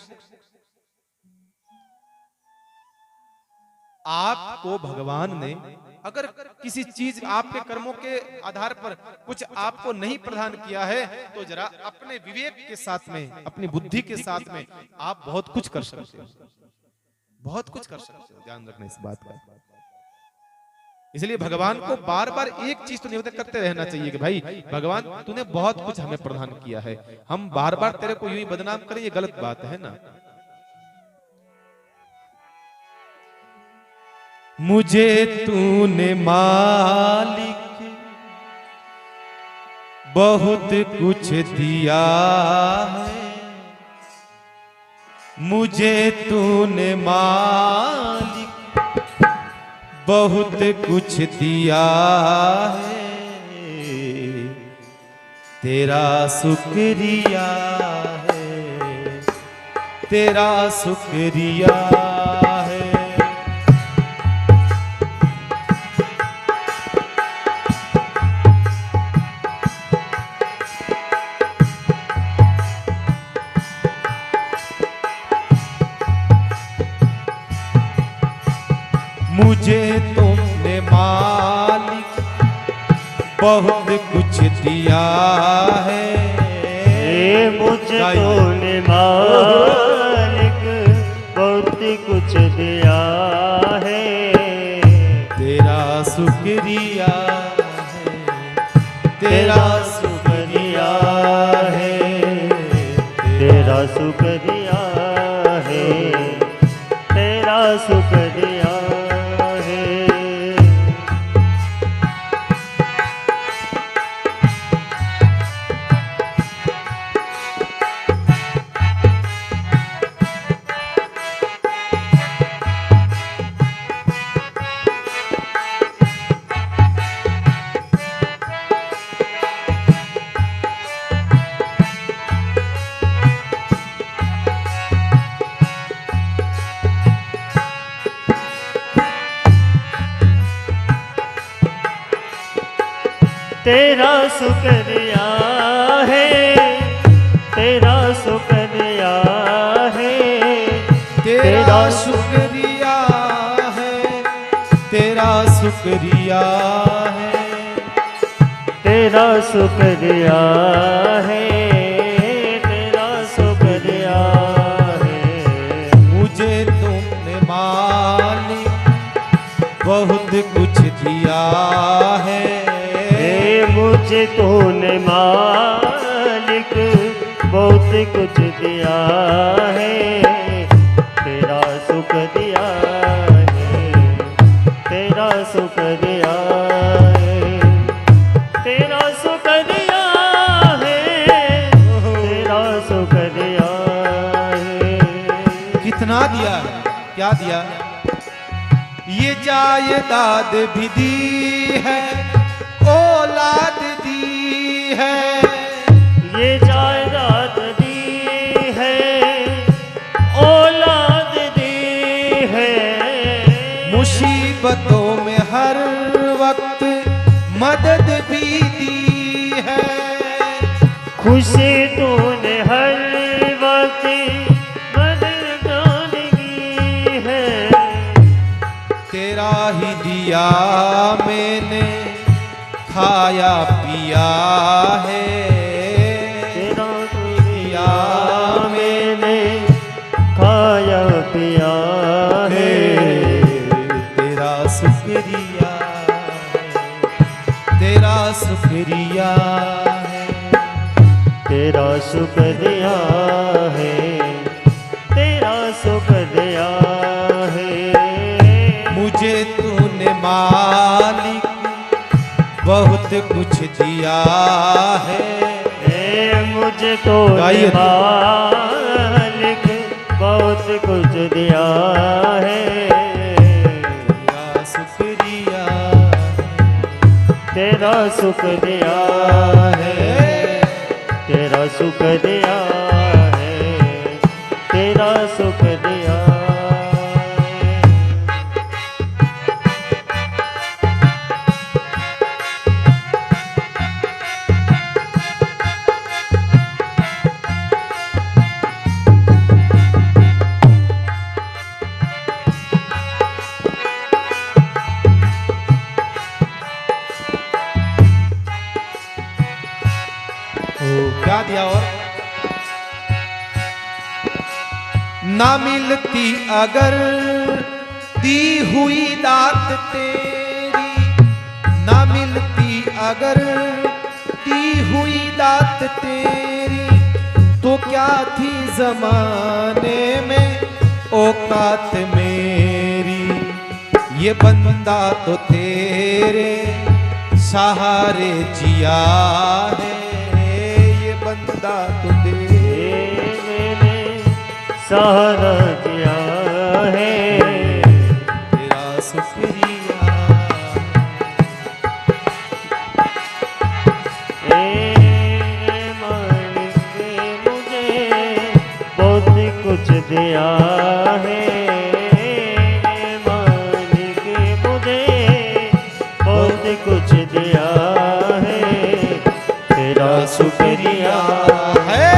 आपको भगवान ने अगर किसी चीज आपके कर्मों के आधार पर कुछ आपको नहीं प्रदान किया है, तो जरा अपने विवेक के साथ में, अपनी बुद्धि के साथ में आप बहुत कुछ कर सकते हो, बहुत कुछ कर सकते हो, ध्यान रखना इस बात का। इसलिए भगवान को बार बार एक चीज तो निवेदन करते रहना चाहिए कि भाई भगवान तूने बहुत कुछ हमें प्रदान किया है, हम बार बार तेरे को यूं ही बदनाम करें, ये गलत बात है ना। मुझे तूने मालिक बहुत कुछ दिया है, मुझे तूने मालिक बहुत कुछ दिया है, तेरा शुक्रिया है, तेरा शुक्रिया है। मुझे तुमने मालिक बहुत कुछ दिया है, मुझे तूने मालिक बहुत कुछ दिया है, तेरा शुक्रिया है, तेरा शुक्रिया है, तेरा शुक्रिया है, तेरा शुक्रिया है। तेरा शुक्रिया है, तेरा शुक्रिया है, तेरा शुक्रिया है, तेरा शुक्रिया है, तेरा शुक्रिया है। मुझे तुमने मालिक बहुत कुछ दिया है, मुझे तूने मालिक बहुत कुछ दिया है, तेरा शुक्रिया है, तेरा शुक्रिया है, तेरा शुक्रिया है, तेरा शुक्रिया है। कितना दिया, क्या दिया? ये जायदाद भी दी है, औलाद दी है, ये जायदाद दी है, औलाद दी है, मुसीबतों में हर वक्त मदद भी दी है, खुशी तूने हर वक्त मदद की है, तेरा ही दिया मैंने खाया पिया है, तेरा दिया मैंने खाया पिया है, तेरा शुक्रिया है, तेरा शुक्रिया है, तेरा शुक्रिया है, तेरा शुक्रिया है। मुझे तूने मालिक बहुत कुछ दिया है, मुझे तो गाइए। मालिक बहुत कुछ दिया है, तेरा शुक्रिया, तेरा शुक्रिया है, तेरा शुक्रिया है, तेरा शुक्रिया है। क्या दिया? और ना मिलती अगर दी हुई दात तेरी, ना मिलती अगर दी हुई दात तेरी, तो क्या थी जमाने में औकात मेरी। ये बंदा तो तेरे सहारे जिया है, बंदा तो मैंने सहारा दिया है, तेरा शुक्रिया, मालिक ने मुझे बहुत कुछ दिया है, मालिक मुझे बहुत कुछ दिया है, तेरा शुक्रिया है,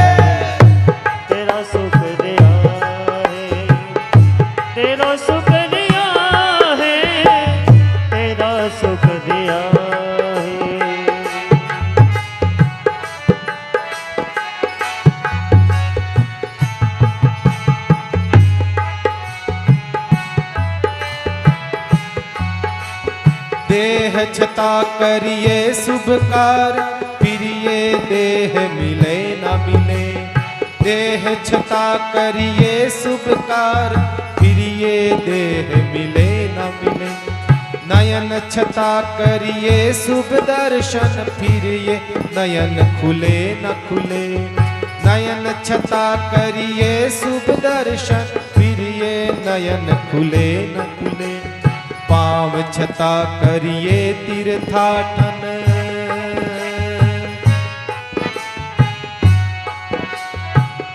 तेरा शुक्रिया है, तेरा शुक्रिया है, तेरा शुक्रिया है। देह छता करिए शुभ कार्य, फिर ये देह मिले न मिले। देह छता करिए शुभ कार्य, फिर ये देह मिले न मिले। नयन छता करिए शुभ दर्शन, फिर ये नयन खुले न खुले। नयन छता करिए शुभ दर्शन, फिर ये नयन खुले न खुले। पाँव छता करिए तीर्थाटन,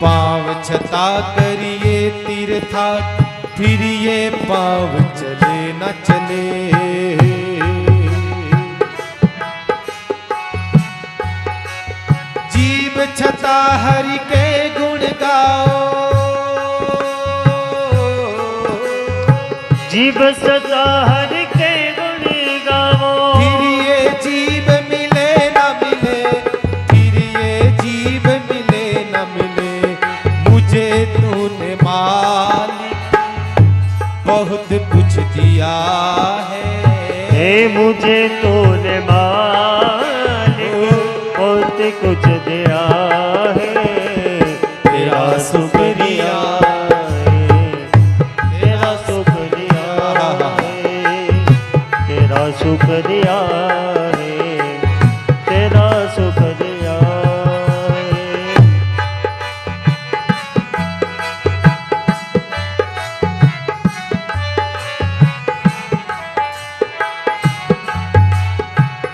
पाँव छता करिए तीर्थाटन, फिर ये पाँव चले न चले। जीव छता हरि के गुण गाओ, जीव सदा हरि के गुण गावो। फिर ये जीव मिले न मिले, फिर ये जीव मिले न मिले, मुझे तूने मालिक बहुत कुछ दिया है। हे मुझे तूने मालिक बहुत कुछ दिया है। तेरा शुक्रिया है, तेरा शुक्रिया है, तेरा शुक्रिया है, तेरा शुक्रिया है।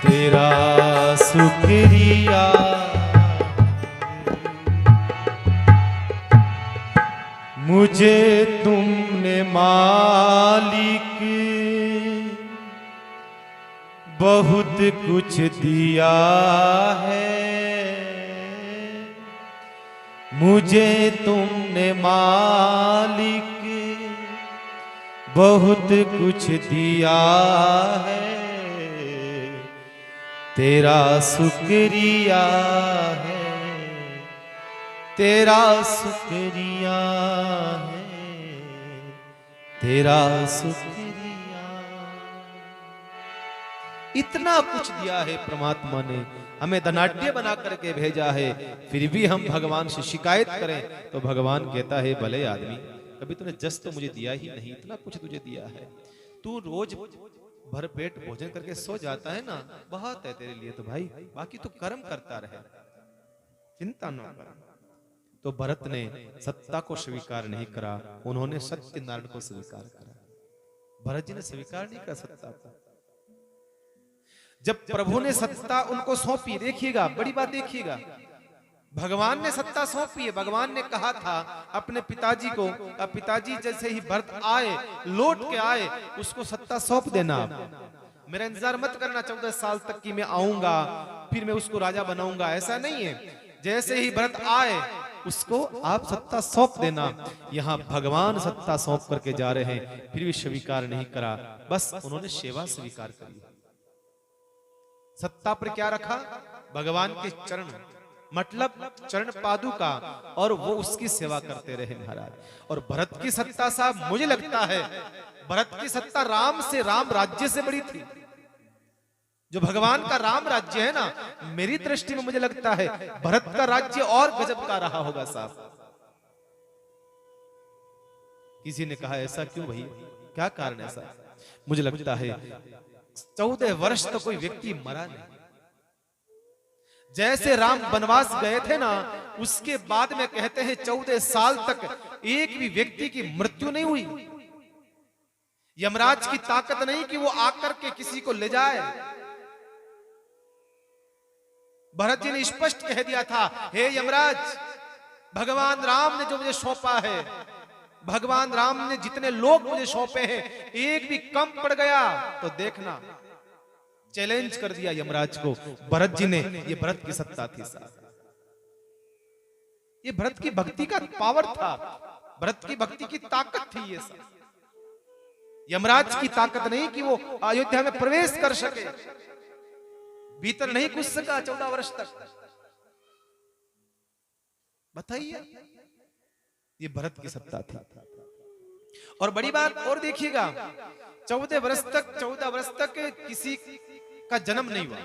तेरा शुक्रिया मुझे तुमने मालिक बहुत कुछ दिया है। मुझे तुमने मालिक बहुत कुछ दिया है। तेरा शुक्रिया है, तेरा शुक्रिया है, तेरा शुक्रिया। इतना कुछ दिया है परमात्मा ने, हमें धनाढ्य बना करके भेजा है, फिर भी हम भगवान से शिकायत करें तो भगवान कहता है भले आदमी, कभी तूने जस तो मुझे दिया ही नहीं, इतना कुछ तुझे दिया है। तू रोज भर पेट भोजन करके सो जाता है ना, बहुत है तेरे लिए तो भाई, बाकी तू कर्म करता रहे, चिंता न कर। तो भरत ने सत्ता को स्वीकार नहीं करा, उन्होंने सत्यनारायण को स्वीकार करा। भरत जी ने स्वीकार नहीं करा सत्ता को। जब प्रभु ने सत्ता उनको सौंपी, देखिएगा बड़ी बात देखिएगा, भगवान ने सत्ता सौंपी है। भगवान ने कहा था अपने पिताजी को, पिताजी जैसे ही भरत आए, लौट के आए, उसको सत्ता सौंप देना। मेरा इंतजार मत करना 14 साल तक कि मैं आऊंगा फिर मैं उसको राजा बनाऊंगा, ऐसा नहीं है। जैसे ही भरत आए उसको आप सत्ता सौंप देना। यहाँ भगवान सत्ता सौंप करके जा रहे हैं, फिर भी स्वीकार नहीं करा, बस उन्होंने सेवा स्वीकार करी। सत्ता पर क्या रखा? भगवान के चरण, मतलब चरण पादुका, और वो उसकी सेवा करते रहे महाराज। और भरत की सत्ता साहब, मुझे लगता है भरत की सत्ता राम से, राम राज्य से बड़ी थी। जो भगवान का राम राज्य है ना, मेरी दृष्टि में मुझे लगता है भरत का राज्य और गजब का रहा होगा साहब। किसी ने कहा ऐसा क्यों भाई, क्या कारण ऐसा? मुझे लगता है 14 वर्ष तो कोई व्यक्ति मरा नहीं। जैसे राम वनवास गए थे ना, उसके बाद में कहते हैं 14 साल तक एक भी व्यक्ति की मृत्यु नहीं हुई। यमराज की ताकत नहीं कि वो आकर के किसी को ले जाए। भरत जी ने स्पष्ट कह दिया था, हे यमराज, भगवान राम ने जो मुझे सौंपा है, भगवान राम ने जितने लोग मुझे सौंपे हैं, एक भी कम पड़ गया तो देखना। चैलेंज कर दिया यमराज को भरत जी ने। ये भरत की सत्ता थी साहब, ये भरत की भक्ति का पावर था, भरत की भक्ति की ताकत थी ये सब। यमराज की ताकत नहीं कि वो अयोध्या में प्रवेश कर सके, भीतर नहीं घुस सका 14 वर्ष तक। बताइए, ये भरत की सत्ता थी। और बड़ी बात और देखिएगा, 14 वर्ष तक किसी का जन्म नहीं हुआ।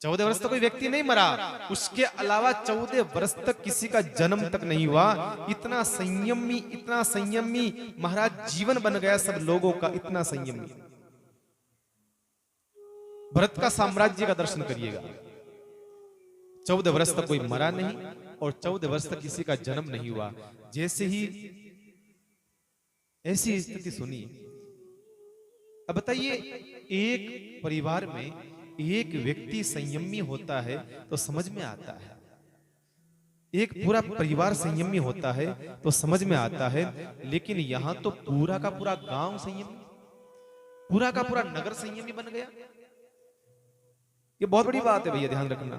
14 वर्ष तक कोई व्यक्ति नहीं मरा, उसके अलावा 14 वर्ष तक किसी का जन्म तक नहीं हुआ। इतना संयमी महाराज जीवन बन गया सब लोगों का, इतना संयमी। भरत का साम्राज्य का दर्शन करिएगा, 14 वर्ष तक कोई मरा नहीं और 14 वर्ष तक किसी का जन्म नहीं हुआ। जैसे ही ऐसी स्थिति सुनी, अब बताइए, एक परिवार में एक व्यक्ति संयमी होता है तो समझ में आता है, एक पूरा परिवार संयमी होता है तो समझ में आता है। लेकिन यहां तो पूरा का पूरा गांव संयमी, पूरा का पूरा नगर संयमी बन गया। ये बहुत बड़ी बात है भैया, ध्यान रखना।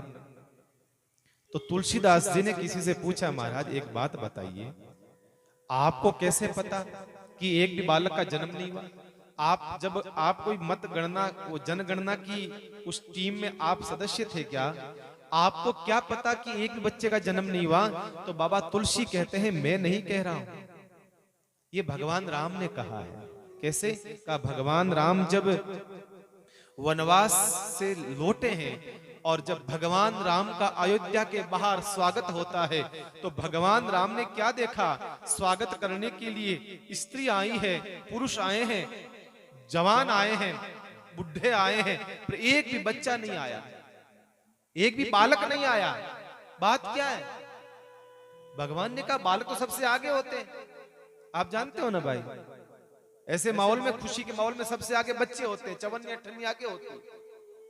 तो तुलसीदास जी ने किसी से पूछा, महाराज एक बात बताइए, आपको कैसे पता कि एक भी बालक का जन्म नहीं हुआ। आप जब आप कोई मत गणना, वो जनगणना की उस टीम में आप सदस्य थे क्या? आपको क्या पता कि एक भी बच्चे का जन्म नहीं हुआ? तो बाबा तुलसी कहते हैं मैं नहीं कह रहा हूं, ये भगवान राम ने कहा है। कैसे कहा? भगवान राम जब वनवास से लौटे हैं और जब भगवान राम का अयोध्या के बाहर स्वागत होता है, तो भगवान राम ने क्या देखा? स्वागत करने के लिए स्त्री आई है, पुरुष आए हैं, जवान आए हैं, बुढ़े आए हैं, पर एक भी बच्चा नहीं आया, एक भी बालक नहीं आया। बात क्या है? भगवान ने कहा बालक तो सबसे आगे होते हैं। आप जानते हो ना भाई, ऐसे माहौल में, खुशी के माहौल में सबसे आगे बच्चे होते हैं, चवन्नी अठन्नी आगे होती है,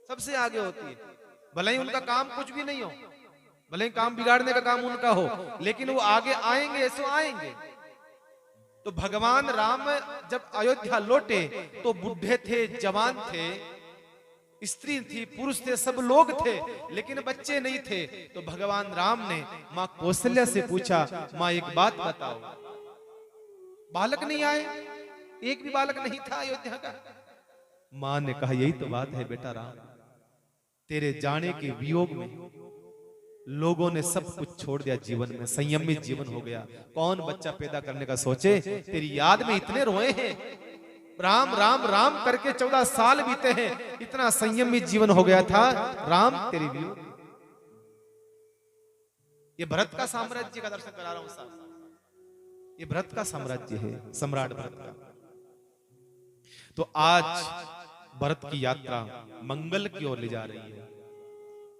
सबसे आगे होती है। भले ही उनका काम कुछ भी नहीं हो, भले ही काम बिगाड़ने का काम उनका हो, लेकिन वो आगे आएंगे, ऐसे आएंगे। तो भगवान राम जब अयोध्या लौटे तो बुढ़े थे, जवान थे, स्त्री थी, पुरुष थे, सब लोग थे, लेकिन बच्चे नहीं थे। तो भगवान राम ने मां कौशल्या से पूछा, मां एक बात बताओ, बालक नहीं आए, एक भी बालक नहीं था अयोध्या का। मां ने कहा यही तो बात है बेटा राम, तेरे जाने के वियोग में लोगों ने सब कुछ छोड़ दिया, जीवन में संयमित जीवन हो गया। कौन बच्चा पैदा करने का सोचे? तेरी याद में इतने रोए हैं, राम राम राम करके 14 साल बीते हैं, इतना संयमित जीवन हो गया था राम तेरी वियोग। ये भरत का साम्राज्य का दर्शन करा रहा हूं साहब, ये भरत का साम्राज्य है, सम्राट भरत का। तो आज भरत की यात्रा मंगल की ओर ले जा रही है,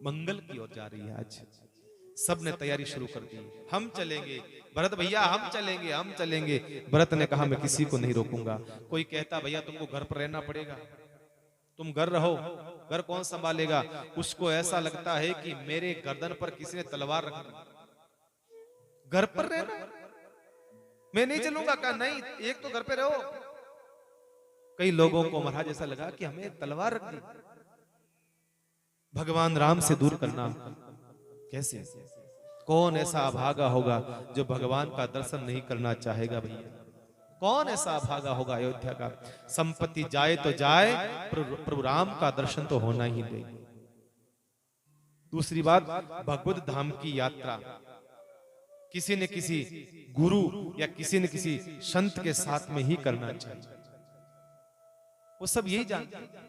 मंगल की ओर जा रही है। आज सब ने तैयारी शुरू कर दी, हम चलेंगे भरत भैया, हम चलेंगे, हम चलेंगे। भरत ने कहा मैं किसी को नहीं रोकूंगा। कोई कहता भैया तुमको घर पर रहना पड़ेगा, तुम घर रहो, घर कौन संभालेगा? उसको ऐसा लगता है कि मेरे गर्दन पर किसी ने तलवार रख दी, घर पर रहना, मैं नहीं चलूंगा। कहा नहीं, एक तो घर पे रहो। कई लोगों को महाराज ऐसा लगा कि हमें तलवार रख दी। भगवान राम से दूर करना कैसे? कौन ऐसा अभागा होगा जो भगवान का दर्शन नहीं करना चाहेगा भैया? कौन ऐसा अभागा होगा अयोध्या का? संपत्ति जाए तो जाए, प्रभु राम का दर्शन तो होना ही नहीं। दूसरी बात, भगवत धाम की यात्रा किसी न किसी गुरु या किसी न किसी संत के साथ में ही करना चाहिए। वो सब यही जानते हैं।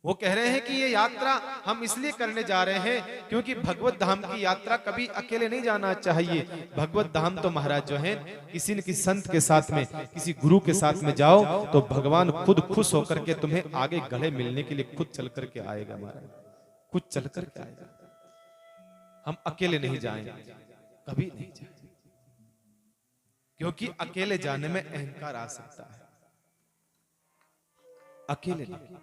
वो कह रहे हैं कि ये यात्रा हम इसलिए करने जा रहे हैं क्योंकि भगवत धाम की यात्रा कभी अकेले नहीं जाना चाहिए। भगवत धाम तो महाराज जो है किसी न किसी संत के साथ में, किसी गुरु के साथ में जाओ तो भगवान खुद खुश होकर के तुम्हें आगे गले मिलने के लिए खुद चल करके आएगा महाराज, खुद चल करके आएगा। हम अकेले नहीं जाएंगे, कभी नहीं जाएंगे, क्योंकि अकेले जाने में अहंकार आ सकता है। अकेले नहीं,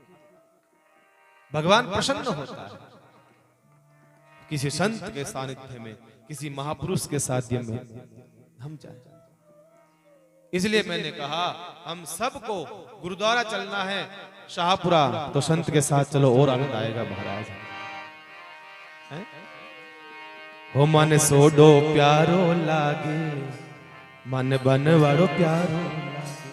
भगवान प्रसन्न होता है किसी संत के सानिध्य में, किसी महापुरुष के सानिध्य में हम जाए। इसलिए मैंने कहा हम सबको गुरुद्वारा चलना है, शाहपुरा, तो संत के साथ चलो और आनंद आएगा महाराज। हो मन सोडो प्यारो लागे, मन बन वाड़ो प्यारो लागे,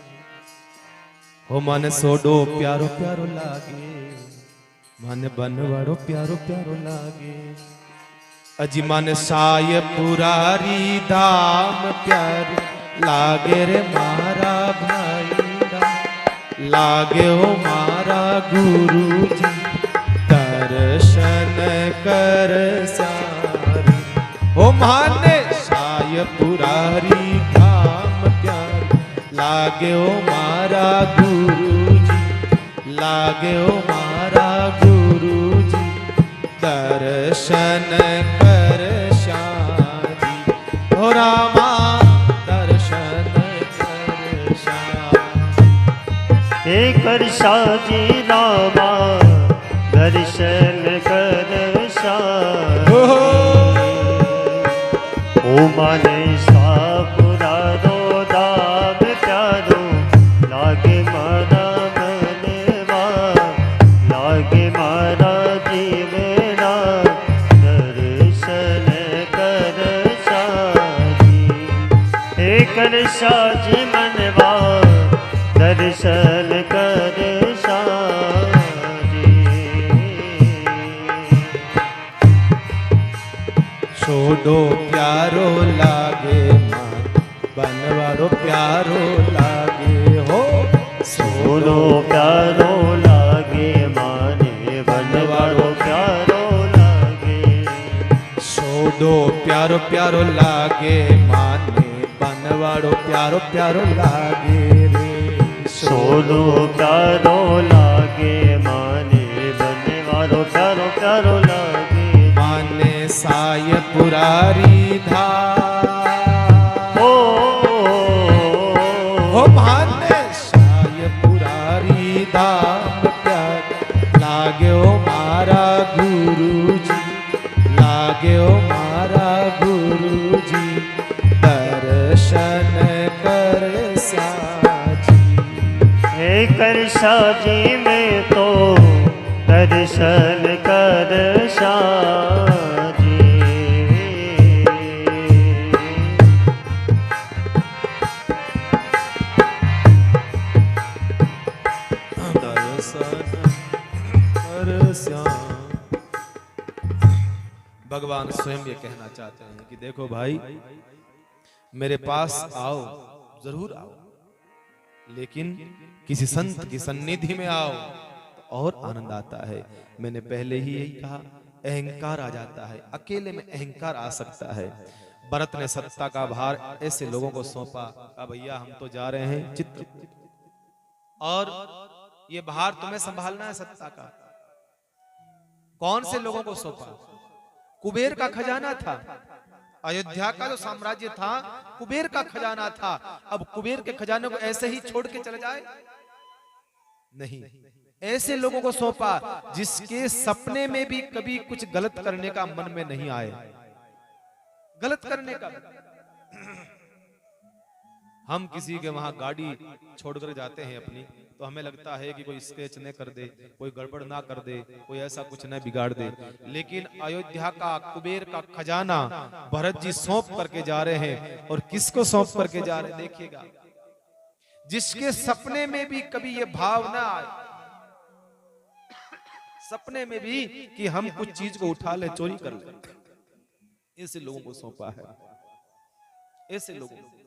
हो मन सोडो प्यारो प्यारो लागे, मन बन वाड़ो प्यारो प्यारो लागे। अजी मन साय पुरारी धाम प्यारो लागे रे मारा भाई राम, लागे हो मारा गुरु जी दर्शन कर सारी। हो माने साय पुरारी धाम प्यारो लागे हो मारा गुरु जी, लागे हो मारा गुरु जी दर्शन कर शादी। हो रामा दर्शन कर शादी, हे कर शादी रामा दर्शन कर शादी। ओ माने सापुरा रो दाम प्यारो लागे मारा मनवा, लागे मारा जीवना दर्शन कर शादी। हे कर साजी मनवा दर्शन कर साजी। छोड़ो प्यारो लागे मां बनवारो प्यारो लागे हो। सोनो प्यारो लागे माने बनवारो प्यारो लागे। छोड़ो प्यारो प्यारो लागे माने बनवारो प्यारो प्यारो लागे रे। सोनो प्यारो लागे माने बनवारो प्यारो प्यारो लागे। माने साय पुरारी धाम हो माने साय पुरारी धाम प्यार लागे ओ मारा गुरुजी लागे ओ मारा गुरुजी दर्शन कर साजी। हे कर साजी में तो दर्शन कर साजी। दर्शन कर श्याम। भगवान स्वयं ये कहना चाहते हैं कि देखो भाई मेरे पास आओ जरूर आओ लेकिन किसी संत की सन्निधि में आओ तो और आनंद आता है। मैंने पहले ही यही कहा अहंकार आ जाता है अकेले में अहंकार आ सकता है। भरत ने सत्ता का भार ऐसे लोगों को सौंपा अब भैया हम तो जा रहे हैं चित्र और ये भार तुम्हें संभालना है सत्ता का। कौन से लोगों को सौंपा? कुबेर का खजाना था। अयोध्या का जो साम्राज्य था कुबेर का खजाना था। अब कुबेर के खजाने को ऐसे ही छोड़ के चले जाए? नहीं, ऐसे लोगों को सौंपा जिसके सपने में भी कभी कुछ गलत करने का मन में नहीं आए। गलत करने का हम किसी के वहां गाड़ी छोड़कर जाते हैं अपनी तो हमें लगता है कि कोई स्केच न कर दे, कोई गड़बड़ ना कर दे, कोई ऐसा कुछ न बिगाड़ दे। लेकिन अयोध्या का कुबेर का खजाना भरत जी सौंप करके जा रहे हैं और किसको सौंप करके जा रहे हैं देखिएगा, जिसके सपने में भी कभी ये भाव ना आए, सपने में भी कि हम कुछ चीज को उठा ले चोरी कर ले, ऐसे लोगों को सौंपा है। ऐसे लोगों को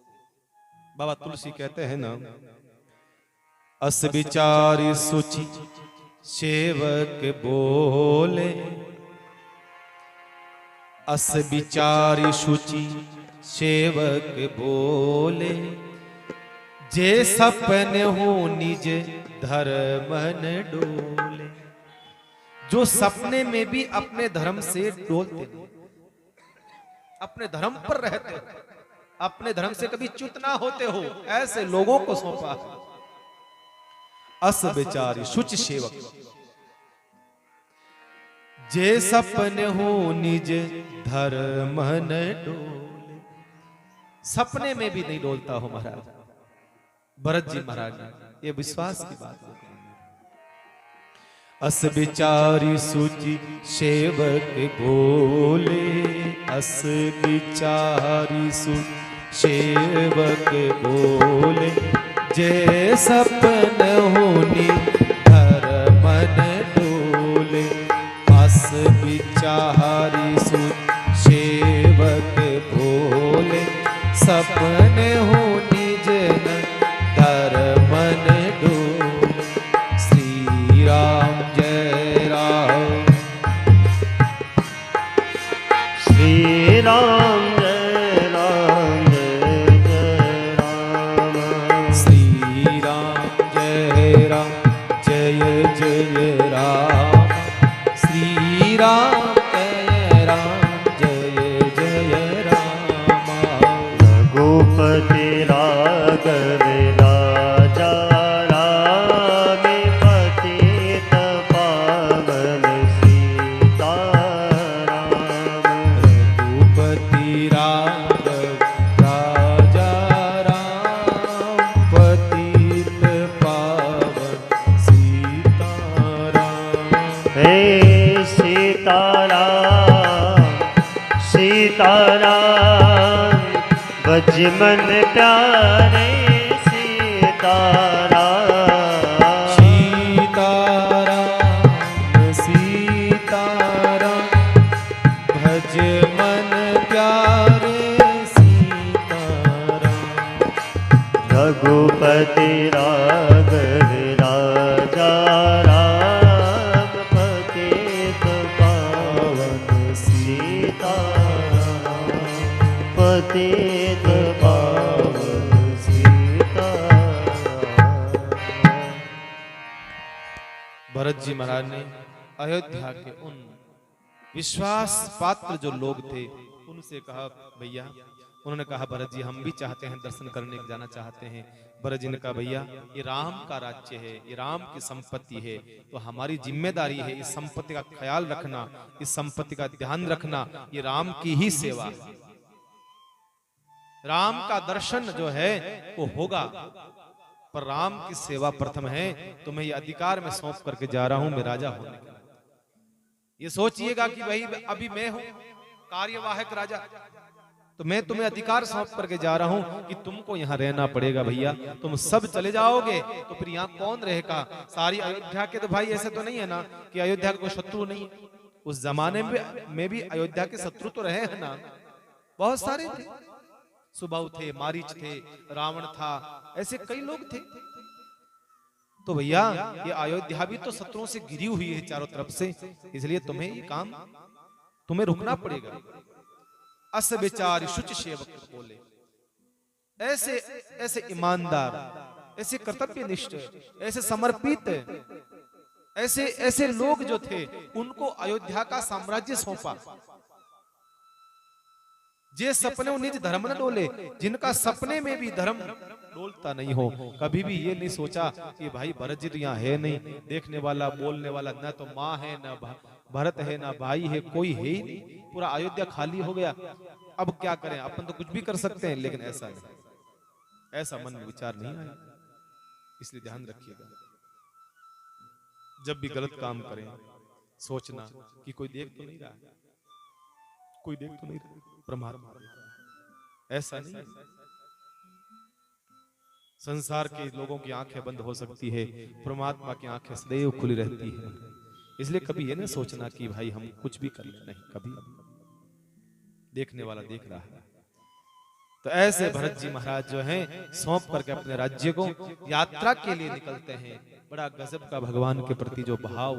बाबा तुलसी कहते हैं ना, अस विचारी सुचि सेवक बोले, अस विचारी सुचि सेवक बोले, जे सपन हो निज धर्मन डोले। जो सपने में भी अपने धर्म से डोलते नहीं, अपने धर्म पर रहते हो, अपने धर्म से कभी च्युत ना होते हो, ऐसे लोगों को सौंपा है। अस विचारी शुचि सेवक, जे सपन हो निज धर्मन डोले। सपने में भी नहीं डोलता हो महाराज, भरत जी महाराज, ये विश्वास की बात है। अस विचारी सुचि सेवक बोले, अस विचारी सुचि सेवक बोले, जे सपन होनी धर्मन डोले। अस विचारी सुचि सेवक बोले, सपन होनी जन धर्मन डोले। श्री राम जय राम, श्री राम जय राम जय राम, श्री राम जय राम जय जय राम, श्री राम जय राम जय जय राम। रघुपति राम भज मन प्यारे सीताराम सीताराम सीताराम भज मन प्यारे सीताराम रघुपति राघव राजा राम पतित पावन सीताराम पतित पावन सीताराम। भरत जी महाराज ने अयोध्या के उन विश्वास पात्र जो लोग थे उनसे कहा भैया, उन्होंने कहा भरत जी हम भी चाहते हैं दर्शन करने जाना चाहते हैं। भरत जी ने कहा भैया ये राम का राज्य है, ये राम की संपत्ति है, तो हमारी जिम्मेदारी है इस संपत्ति का ख्याल रखना, इस संपत्ति का ध्यान रखना, ये राम की ही सेवा है। राम का दर्शन जो है वो होगा, पर राम की सेवा प्रथम है। तो मैं ये अधिकार में सौंप करके जा रहा हूं मैं राजा होने के लिए। ये सोचिएगा कि भाई अभी मैं हूं कार्यवाहक राजा, तो मैं तुम्हें अधिकार सौंप करके जा रहा हूं कि तुमको यहाँ रहना पड़ेगा भैया। तुम सब चले जाओगे तो फिर यहाँ कौन रहेगा? सारी अयोध्या के तो भाई ऐसे तो नहीं है ना कि अयोध्या का कोई शत्रु नहीं है। उस जमाने में भी अयोध्या के शत्रु तो रहे हैं ना, बहुत सारे थे। सुबाहु थे, मारीच थे, रावण था, ऐसे कई लोग थे। तो भैया ये अयोध्या भी तो शत्रुओं से घिरी हुई है चारों तरफ से, इसलिए तुम्हें ये काम तुम्हें रुकना पड़ेगा। अस विचार शुच सेवक बोले, ऐसे ऐसे ईमानदार, ऐसे कर्तव्यनिष्ठ, ऐसे समर्पित, ऐसे ऐसे लोग जो थे उनको अयोध्या का साम्राज्य सौंपा। जे सपने निज धर्म न डोले, जिनका सपने में भी धर्म डोलता नहीं हो। कभी भी ये नहीं सोचा कि भाई भरत जी तो यहाँ है नहीं, देखने वाला बोलने वाला न तो माँ है, न भरत है, ना भाई है, कोई है ही नहीं, पूरा अयोध्या खाली हो गया। अब क्या करें, अपन तो कुछ भी कर सकते हैं, लेकिन ऐसा नहीं, ऐसा मन में विचार नहीं आया। इसलिए ध्यान रखिएगा, जब भी गलत काम करें सोचना कि कोई देख तो नहीं रहा, कोई देख तो नहीं रहा, परमात्मा ऐसा नहीं। संसार के लोगों की आंखें बंद हो सकती है, परमात्मा की आंखें सदैव खुली रहती है। इसलिए कभी ये ना सोचना कि भाई हम कुछ भी कर ले, नहीं, कभी देखने वाला देख रहा है। तो ऐसे भरत जी महाराज जो हैं सौंप करके अपने राज्य को यात्रा के लिए निकलते हैं। बड़ा गजब का भगवान के प्रति जो भाव,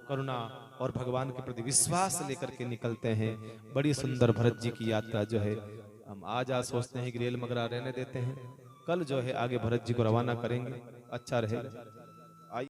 करुणा और भगवान के प्रति विश्वास लेकर के निकलते हैं। बड़ी सुंदर भरत जी की यात्रा जो है, हम आज सोचते हैं कि रेल मगरा रहने देते हैं, कल जो है आगे भरत जी को रवाना करेंगे, अच्छा रहेगा।